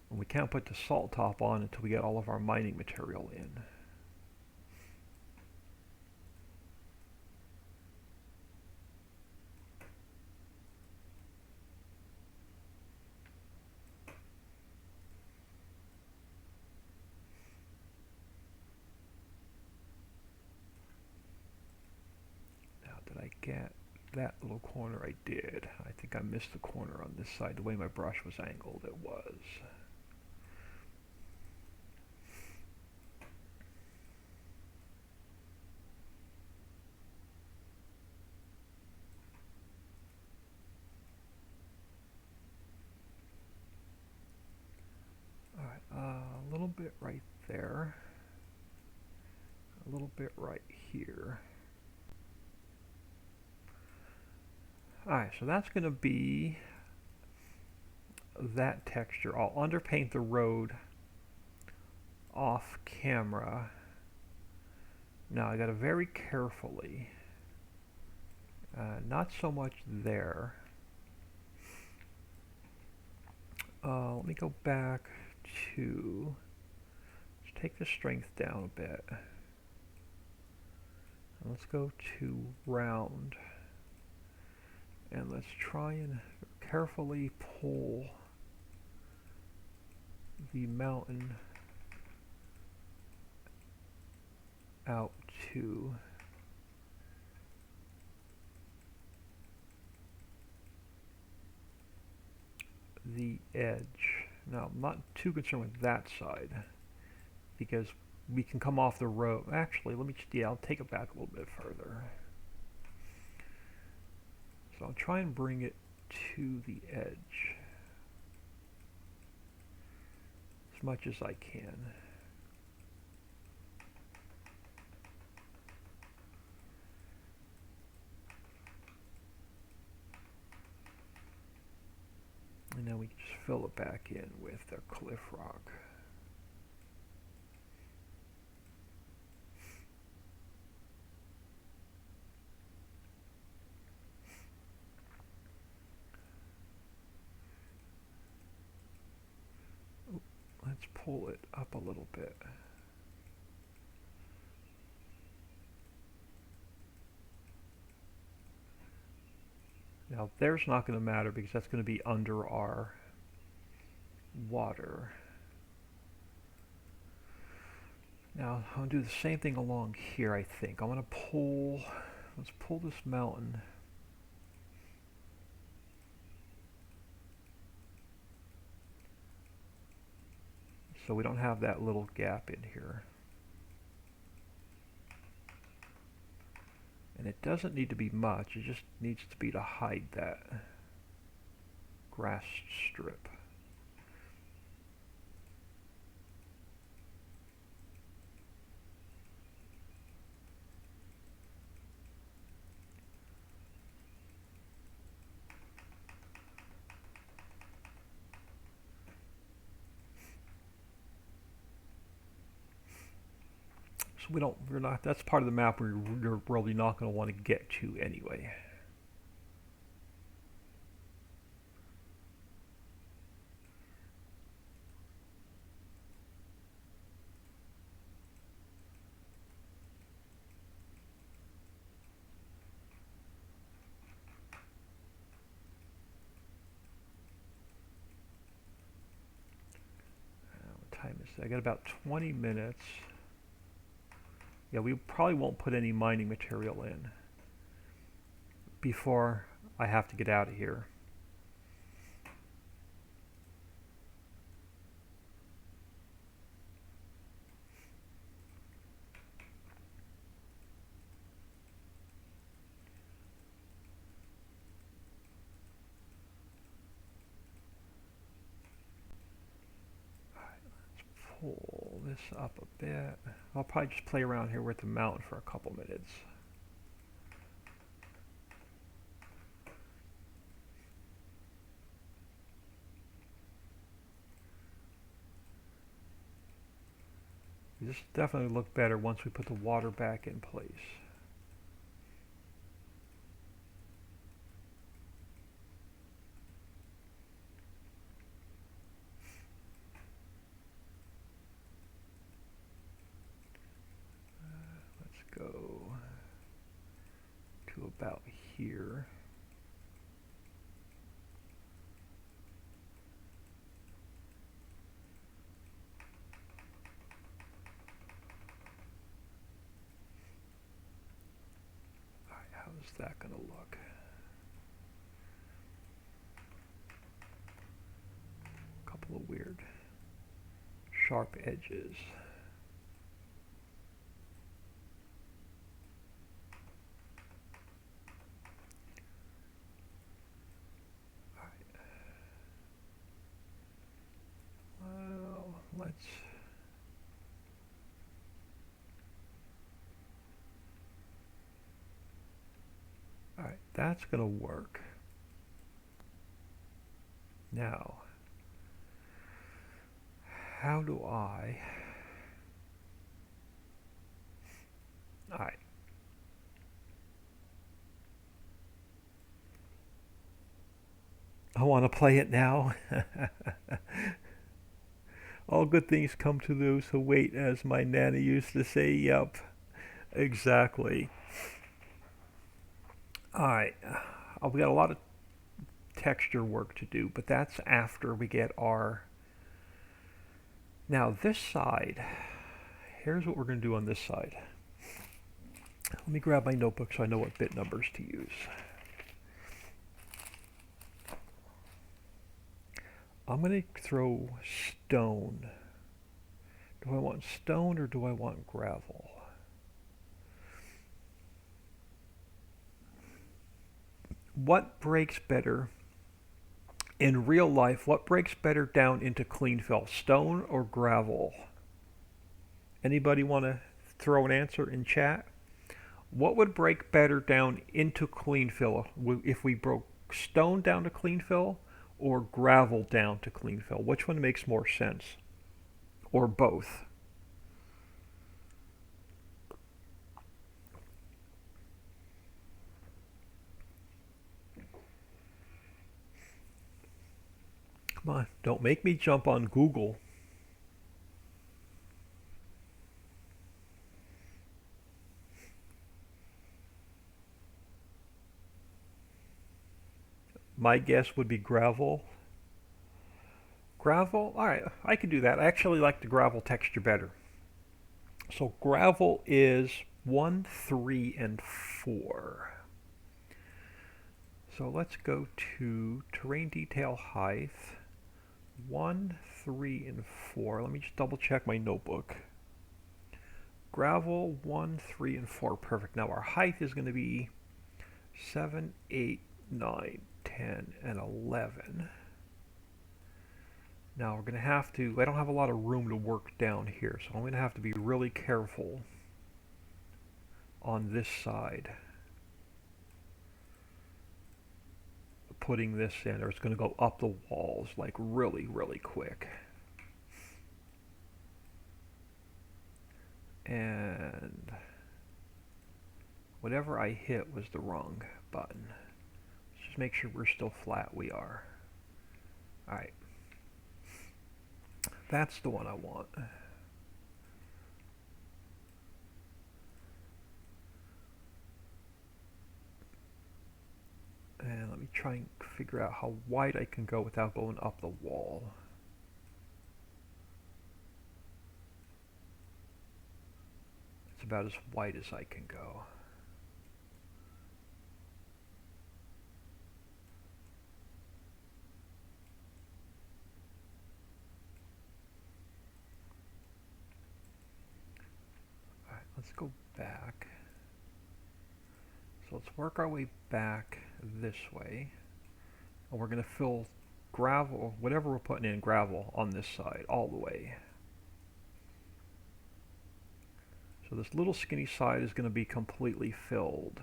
And we can't put the salt top on until we get all of our mining material in. Now, did I get that little corner? I did. I think I missed the corner on this side. The way my brush was angled, it was. Alright, a little bit right there. A little bit right here. Alright, so that's going to be that texture. I'll underpaint the road off camera. Now I got to very carefully, not so much there. Let me go back to, let's take the strength down a bit. Let's go to round. And let's try and carefully pull the mountain out to the edge. Now, I'm not too concerned with that side because we can come off the road. Actually, let me just, yeah, I'll take it back a little bit further. So I'll try and bring it to the edge as much as I can. And then we can just fill it back in with the Cliff Rock. Let's pull it up a little bit. Now there's not going to matter because that's going to be under our water. Now I'm going to do the same thing along here, I think. I'm going to pull, let's pull this mountain. So we don't have that little gap in here. And it doesn't need to be much, it just needs to be to hide that grass strip. So we're not, that's part of the map you're really not going to want to get to anyway. What time is it? I got about 20 minutes. Yeah, we probably won't put any mining material in before I have to get out of here. Pull this up a bit. I'll probably just play around here with the mountain for a couple minutes. This definitely look better once we put the water back in place. Let's go to about here. How's that going to look? A couple of weird sharp edges. Well, let's Alright, that's going to work. Now, how do I... Alright. I want to play it now. All good things come to those who wait, as my nana used to say. Yep, exactly. Alright, we got a lot of texture work to do, but that's after we get our... Now this side, here's what we're going to do on this side. Let me grab my notebook so I know what bit numbers to use. I'm going to throw stone. Do I want stone or do I want gravel? What breaks better in real life? What breaks better down into clean fill, stone or gravel? Anybody want to throw an answer in chat? What would break better down into clean fill if we broke stone down to clean fill or gravel down to clean fill? Which one makes more sense? Or both? Come on, don't make me jump on Google. My guess would be gravel. Gravel? Alright, I could do that. I actually like the gravel texture better. So gravel is 1, 3, and 4. So let's go to terrain detail height. 1, 3, and 4. Let me just double check my notebook. Gravel 1, 3, and 4. Perfect. Now our height is going to be 7, 8, 9, 10, and 11. Now we're going to have to, I don't have a lot of room to work down here, so I'm going to have to be really careful on this side putting this in, or it's going to go up the walls like really, really quick. And whatever I hit was the wrong button. Let's just make sure we're still flat. We are. Alright. That's the one I want. And let me try and figure out how wide I can go without going up the wall. It's about as wide as I can go. Alright, let's go back. So let's work our way back this way. And we're going to fill gravel, whatever we're putting in gravel, on this side all the way. So this little skinny side is going to be completely filled.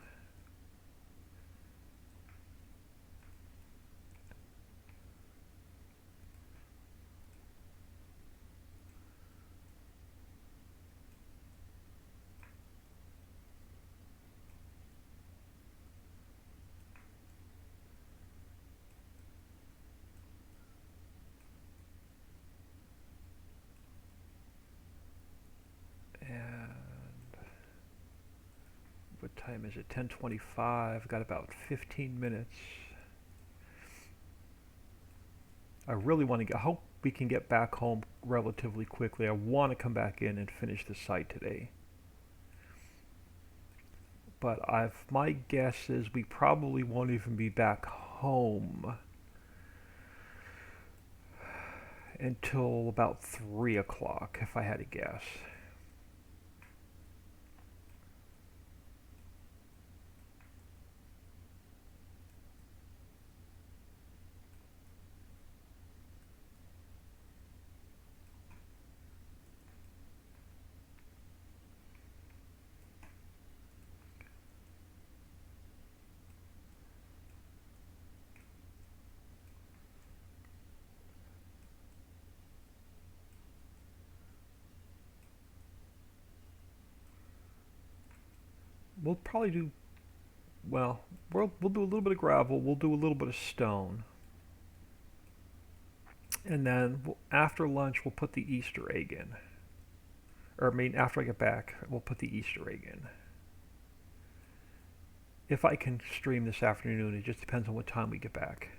What time is it? 10:25. Got about 15 minutes. I really want to get, I hope we can get back home relatively quickly. I want to come back in and finish the site today. But my guess is we probably won't even be back home until about 3 o'clock, if I had to guess. We'll probably do, well, we'll do a little bit of gravel, we'll do a little bit of stone. And then after lunch, we'll put the Easter egg in. Or, I mean, after I get back, we'll put the Easter egg in. If I can stream this afternoon, it just depends on what time we get back.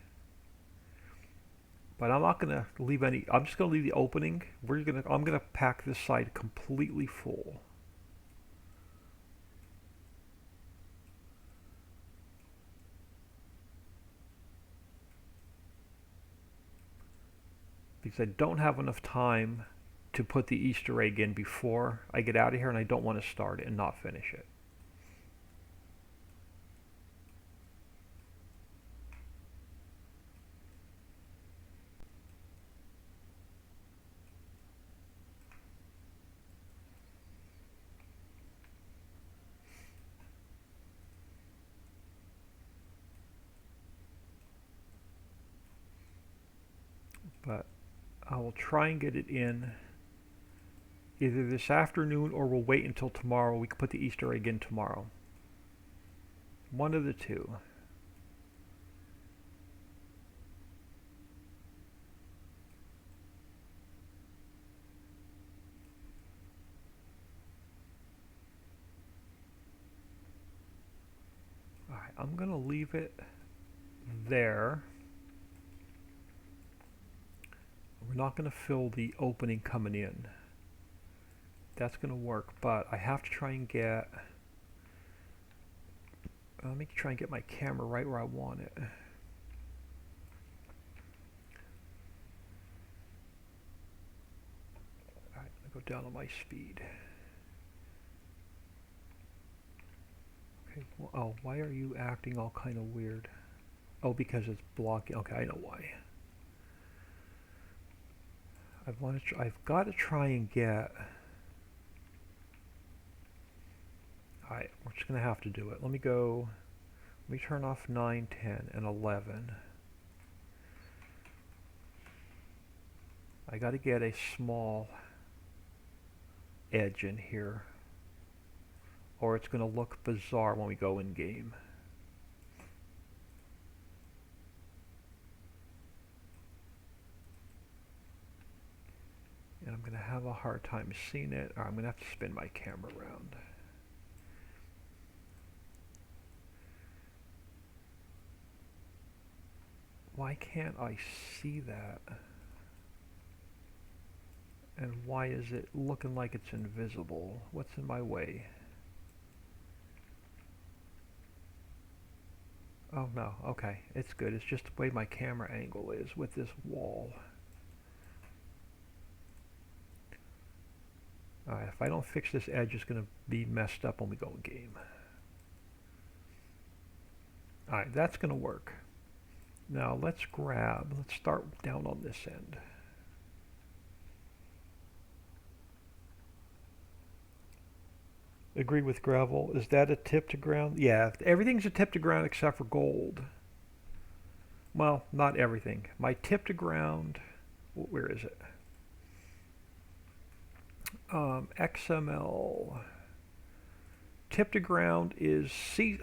But I'm not going to leave any, I'm just going to leave the opening. I'm going to pack this side completely full. Because I don't have enough time to put the Easter egg in before I get out of here, and I don't want to start it and not finish it. But I will try and get it in either this afternoon, or we'll wait until tomorrow. We can put the Easter egg in tomorrow. One of the two. Alright, I'm going to leave it there. We're not going to fill the opening coming in. That's going to work, but I have to try and get... let me try and get my camera right where I want it. Alright, I'll go down on my speed. Okay, well, oh, why are you acting all kind of weird? Oh, because it's blocking. Okay, I know why. I've got to try and get... Alright, we're just going to have to do it. Let me turn off 9, 10, and 11. I got to get a small edge in here, or it's going to look bizarre when we go in game. And I'm going to have a hard time seeing it, or I'm going to have to spin my camera around. Why can't I see that? And why is it looking like it's invisible? What's in my way? Oh no, okay, it's good. It's just the way my camera angle is with this wall. Alright, if I don't fix this edge, it's going to be messed up when we go in game. Alright, that's going to work. Now let's start down on this end. Agree with gravel. Is that a tip to ground? Yeah, everything's a tip to ground except for gold. Well, not everything. My tip to ground, where is it? XML. Tip to ground is sea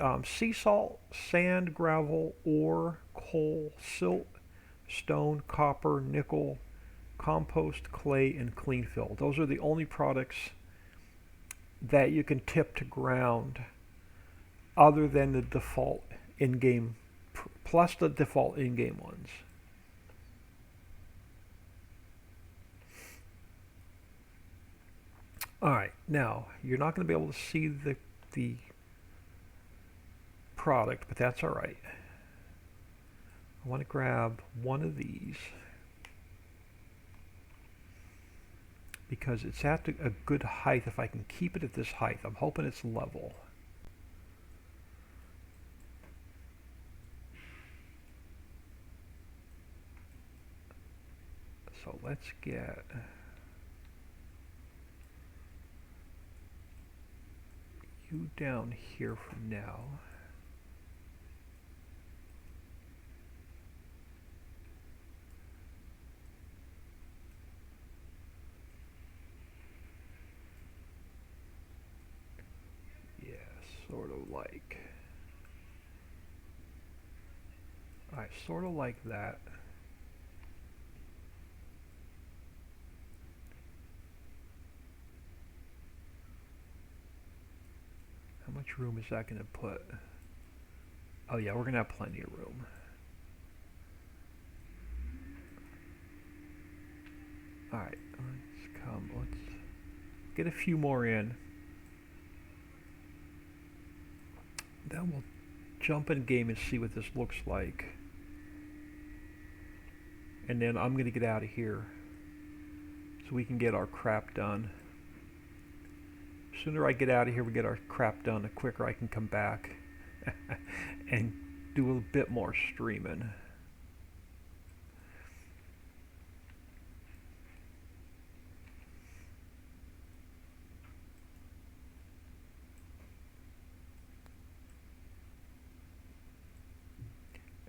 salt, sand, gravel, ore, coal, silt, stone, copper, nickel, compost, clay, and clean fill. Those are the only products that you can tip to ground other than the default in-game, plus the default in-game ones. Alright, now you're not going to be able to see the product, but that's alright. I want to grab one of these because it's at a good height. If I can keep it at this height, I'm hoping it's level. So let's get you down here for now. Yeah, sort of like. Alright, sort of like that. How much room is that going to put? Oh yeah, we're going to have plenty of room. Alright, let's get a few more in. Then we'll jump in game and see what this looks like. And then I'm going to get out of here so we can get our crap done. The sooner I get out of here, we get our crap done, the quicker I can come back and do a bit more streaming.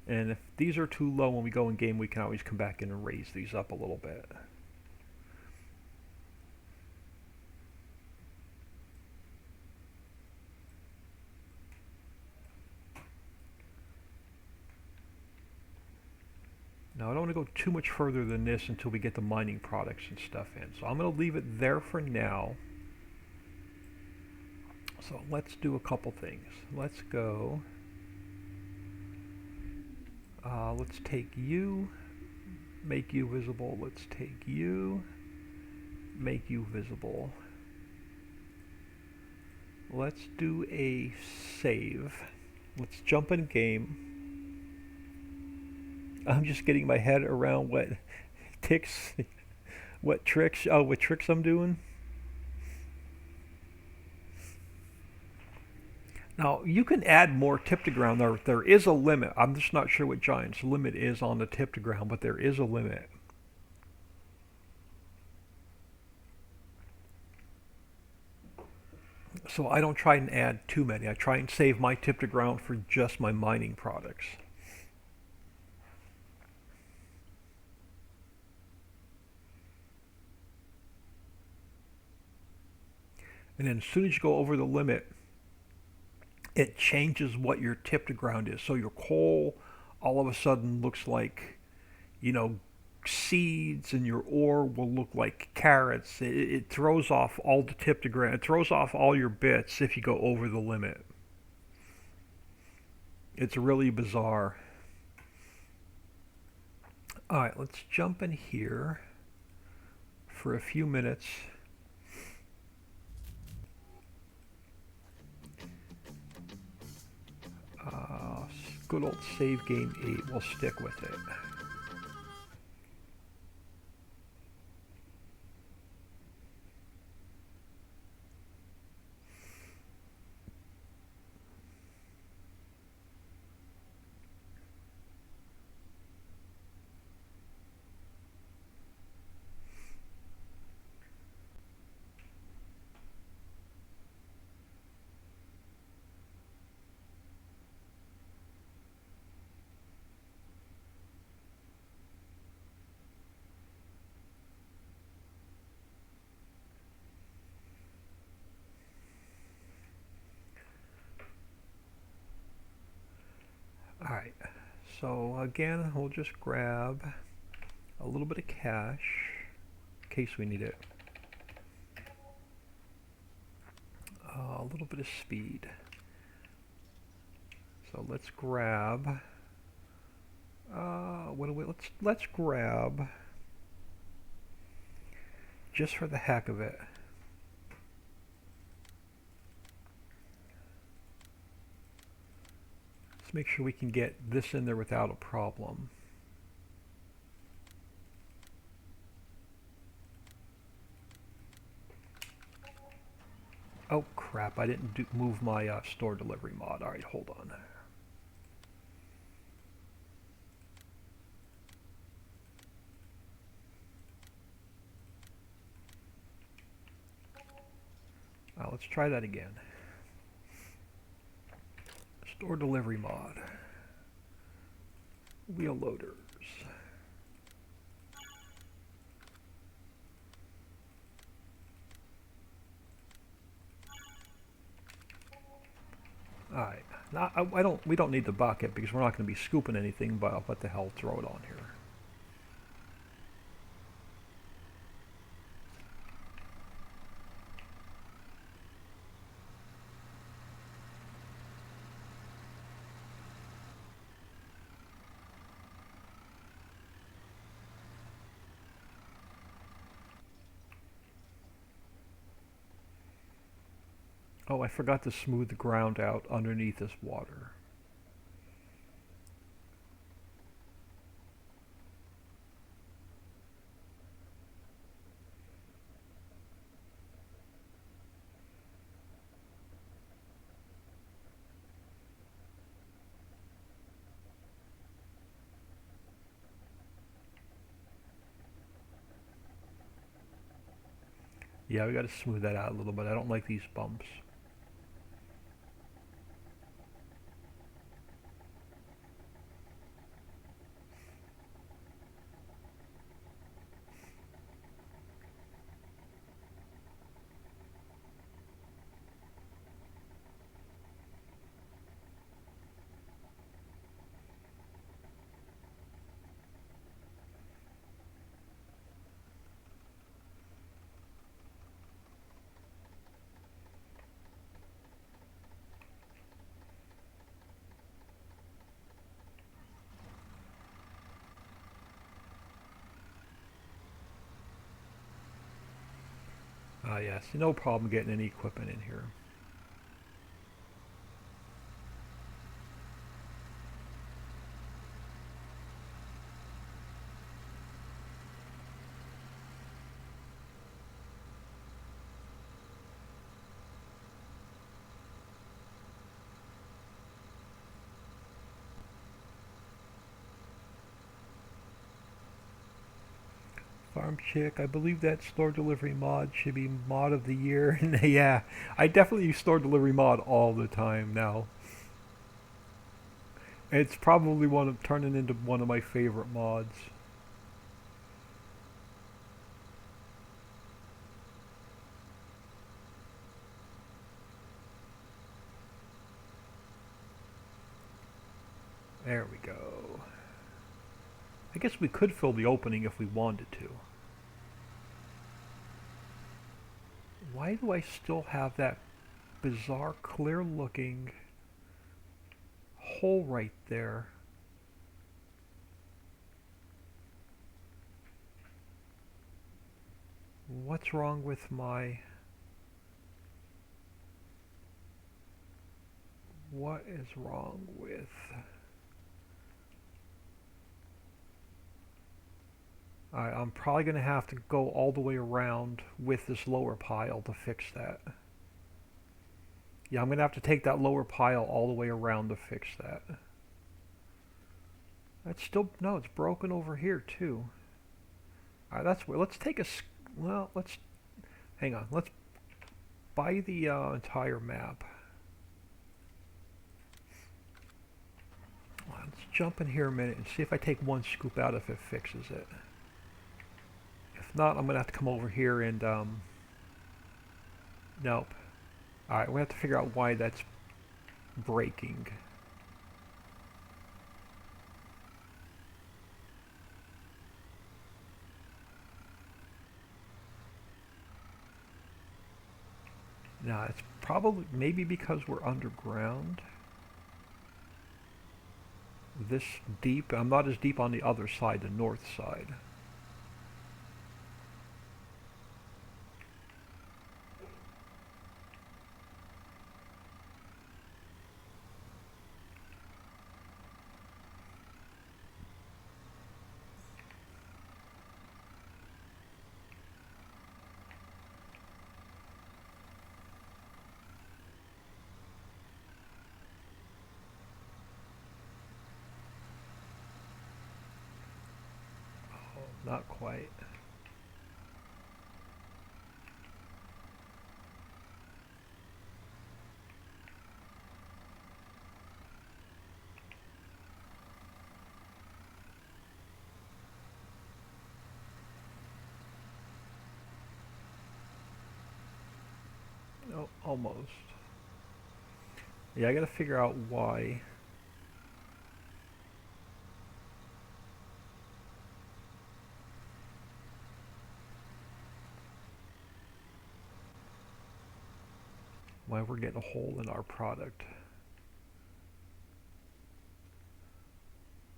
And if these are too low when we go in game, we can always come back in and raise these up a little bit. Now I don't want to go too much further than this until we get the mining products and stuff in. So I'm going to leave it there for now. So let's do a couple things. Let's go. Let's take you, make you visible. Let's take you, make you visible. Let's do a save. Let's jump in game. I'm just getting my head around what ticks, what tricks, what tricks I'm doing. Now, you can add more tip to ground. There is a limit. I'm just not sure what Giant's limit is on the tip to ground, but there is a limit. So I don't try and add too many. I try and save my tip to ground for just my mining products. And then as soon as you go over the limit, it changes what your tip to ground is. So your coal all of a sudden looks like, you know, seeds, and your ore will look like carrots. It throws off all the tip to ground. It throws off all your bits if you go over the limit. It's really bizarre. All right, let's jump in here for a few minutes. Good old save game 8. We'll stick with it. Alright, so again, we'll just grab a little bit of cash in case we need it. A little bit of speed. So let's grab. What do we? Let's grab. Just for the heck of it. Let's make sure we can get this in there without a problem. Oh crap, I didn't move my store delivery mod. Alright, hold on. Let's try that again. Store delivery mod. Wheel loaders. Alright. Now we don't need the bucket because we're not going to be scooping anything, but what the hell, throw it on here. Oh, I forgot to smooth the ground out underneath this water. Yeah, we got to smooth that out a little bit. I don't like these bumps. Yes, no problem getting any equipment in here. Farm Chick, I believe that store delivery mod should be mod of the year. Yeah, I definitely use store delivery mod all the time now. It's probably one of turning into one of my favorite mods. There we go. I guess we could fill the opening if we wanted to. Why do I still have that bizarre clear looking hole right there? What's wrong with my... What is wrong with... I'm probably going to have to go all the way around with this lower pile to fix that. Yeah, I'm going to have to take that lower pile all the way around to fix that. That's still... No, it's broken over here too. Alright, that's where... Let's take a... Well, let's... Hang on. Let's buy the entire map. Let's jump in here a minute and see if I take one scoop out if it fixes it. If not, I'm going to have to come over here and... Nope. Alright, we have to figure out why that's breaking. Now, it's probably... Maybe because we're underground. This deep. I'm not as deep on the other side, the north side. Oh, not quite. Oh, almost. Yeah, I gotta figure out why. Why we're getting a hole in our product.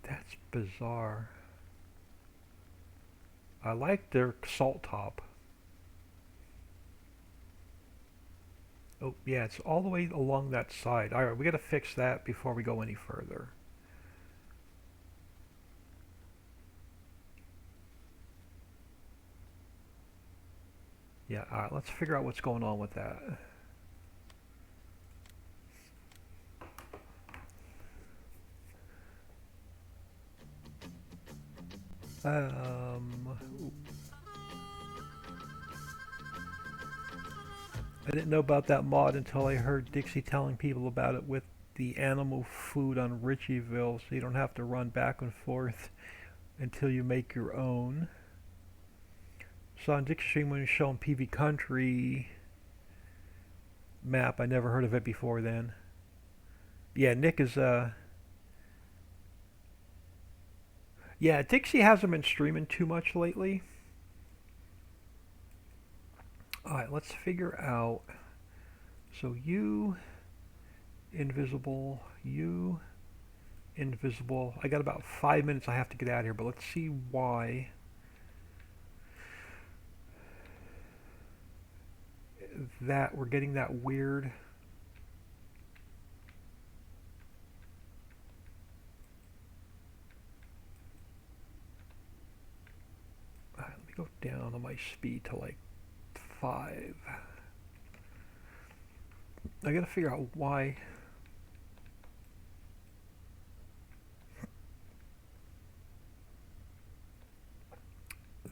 That's bizarre. I like their salt top. Oh, yeah, it's all the way along that side. Alright, we gotta fix that before we go any further. Yeah, alright, let's figure out what's going on with that. Ooh. I didn't know about that mod until I heard Dixie telling people about it with the animal food on Ritchieville, so you don't have to run back and forth until you make your own. So on Dixie Stream when you're showing PV Country map, I never heard of it before then. Yeah, Nick is yeah, Dixie hasn't been streaming too much lately. Alright, let's figure out. So you, invisible, you, invisible. I got about 5 minutes I have to get out of here, but let's see why. that we're getting that weird. Let me go down on my speed to like 5. I gotta figure out why.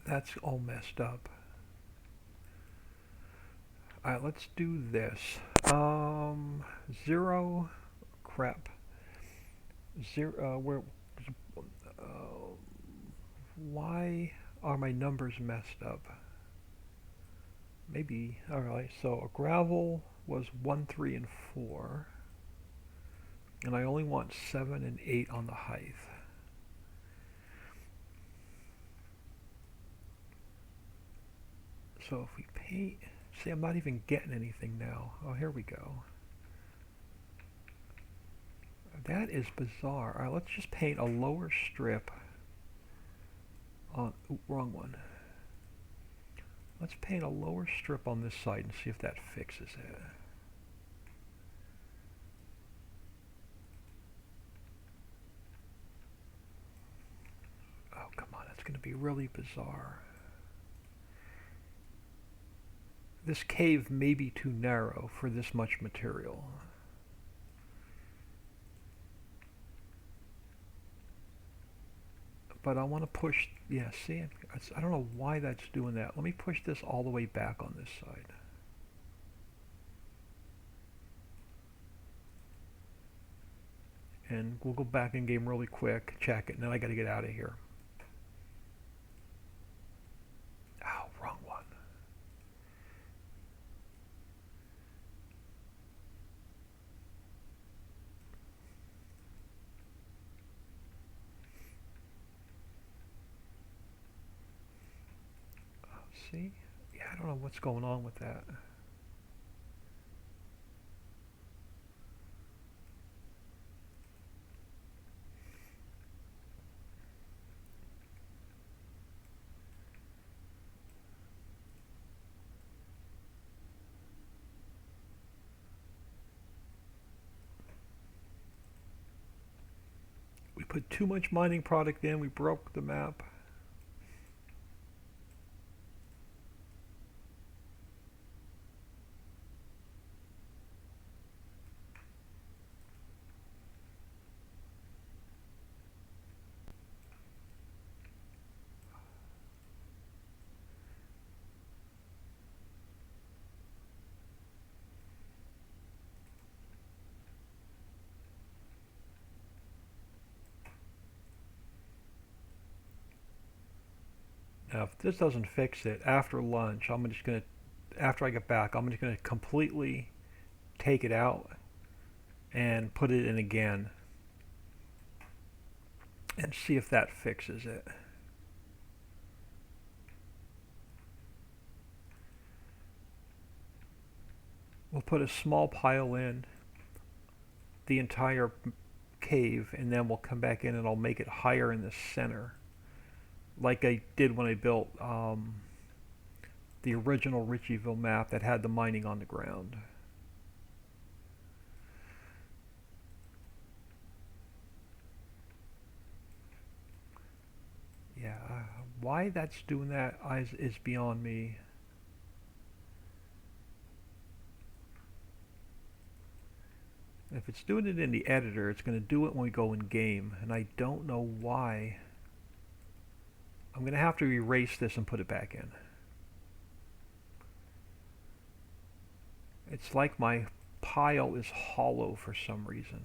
That's all messed up. Alright, let's do this. 0, crap. 0, why are my numbers messed up? Maybe, alright, so a gravel was 1, 3, and 4. And I only want 7 and 8 on the height. So if we paint, see, I'm not even getting anything now. Oh, here we go. That is bizarre. All right, let's just paint a lower strip on, wrong one. Let's paint a lower strip on this side and see if that fixes it. Oh, come on, it's going to be really bizarre. This cave may be too narrow for this much material. But I want to push, yeah, see, I don't know why that's doing that. Let me push this all the way back on this side. And we'll go back in game really quick, check it, and then I got to get out of here. Ow, wrong one. See? Yeah, I don't know what's going on with that. We put too much mining product in, we broke the map. Now, if this doesn't fix it, after lunch, I'm just going to, after I get back, I'm just going to completely take it out and put it in again and see if that fixes it. We'll put a small pile in the entire cave, and then we'll come back in and I'll make it higher in the center, like I did when I built the original Ritchieville map that had the mining on the ground. Yeah, why that's doing that is beyond me. If it's doing it in the editor, it's going to do it when we go in game, and I don't know why. I'm going to have to erase this and put it back in. It's like my pile is hollow for some reason.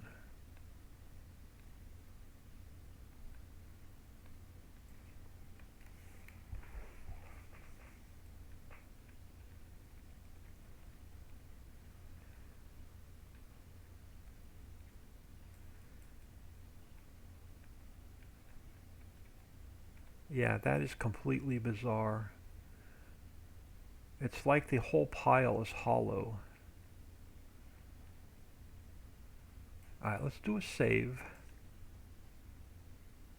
Yeah, that is completely bizarre. It's like the whole pile is hollow. Alright, let's do a save.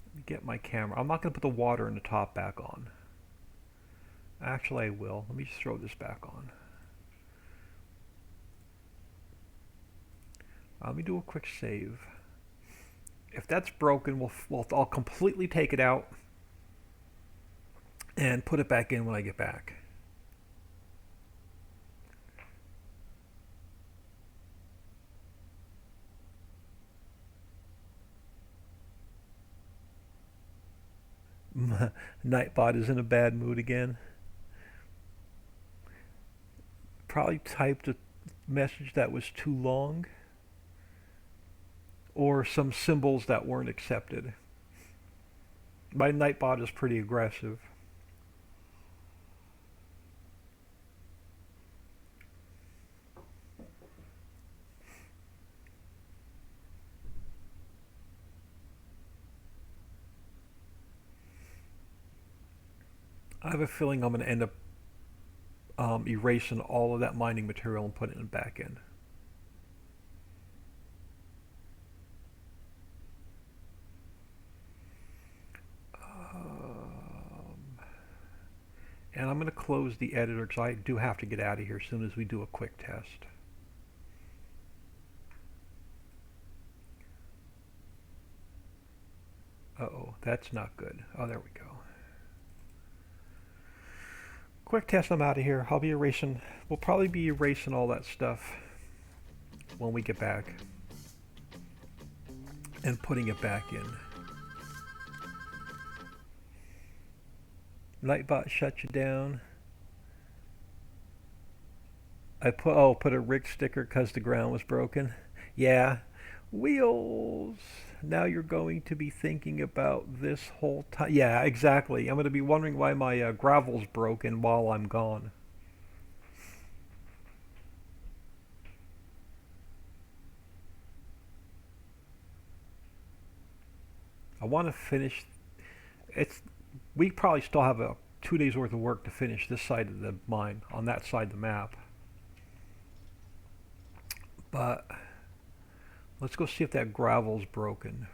Let me get my camera. I'm not going to put the water in the top back on. Actually, I will. Let me just throw this back on. Let me do a quick save. If that's broken, I'll completely take it out and put it back in when I get back. Nightbot is in a bad mood again. Probably typed a message that was too long, or some symbols that weren't accepted. My Nightbot is pretty aggressive. I have a feeling I'm going to end up erasing all of that mining material and putting it back in. And I'm going to close the editor because I do have to get out of here as soon as we do a quick test. Uh-oh, that's not good. Oh, there we go. Quick test, I'm out of here. I'll be erasing, we'll probably be erasing all that stuff when we get back and putting it back in. Nightbot shut you down. I put a Rick sticker because the ground was broken. Yeah, wheels. Now you're going to be thinking about this whole time. Yeah, exactly. I'm going to be wondering why my gravel's broken while I'm gone. I want to finish. It's we probably still have 2 days worth of work to finish this side of the mine on that side of the map. But let's go see if that gravel's broken.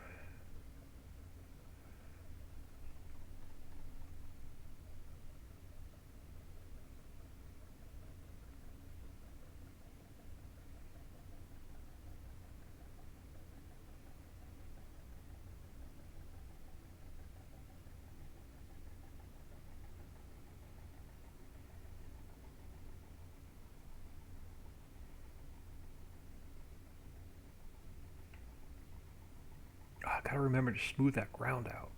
I gotta remember to smooth that ground out.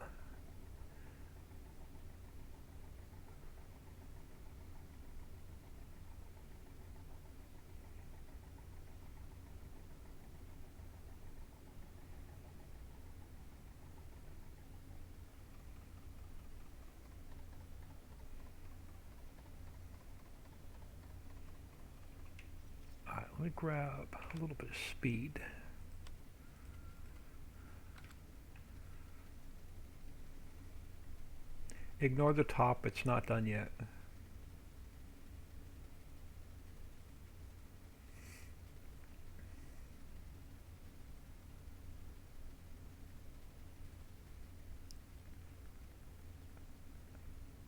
Alright, let me grab a little bit of speed. Ignore the top, it's not done yet.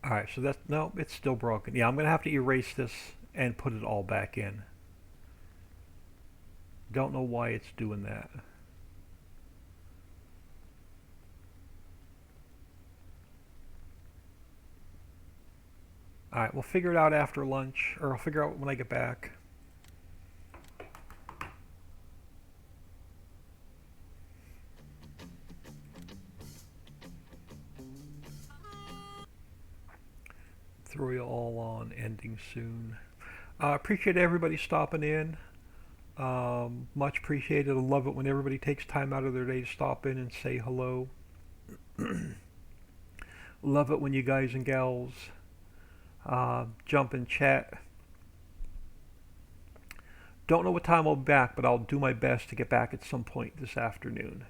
Alright, so that's, no, it's still broken. Yeah, I'm going to have to erase this and put it all back in. Don't know why it's doing that. Alright, we'll figure it out after lunch, or I'll figure out when I get back. Throw you all on, ending soon. Appreciate everybody stopping in. Much appreciated. I love it when everybody takes time out of their day to stop in and say hello. Love it when you guys and gals jump in chat. Don't know what time I'll be back, but I'll do my best to get back at some point this afternoon.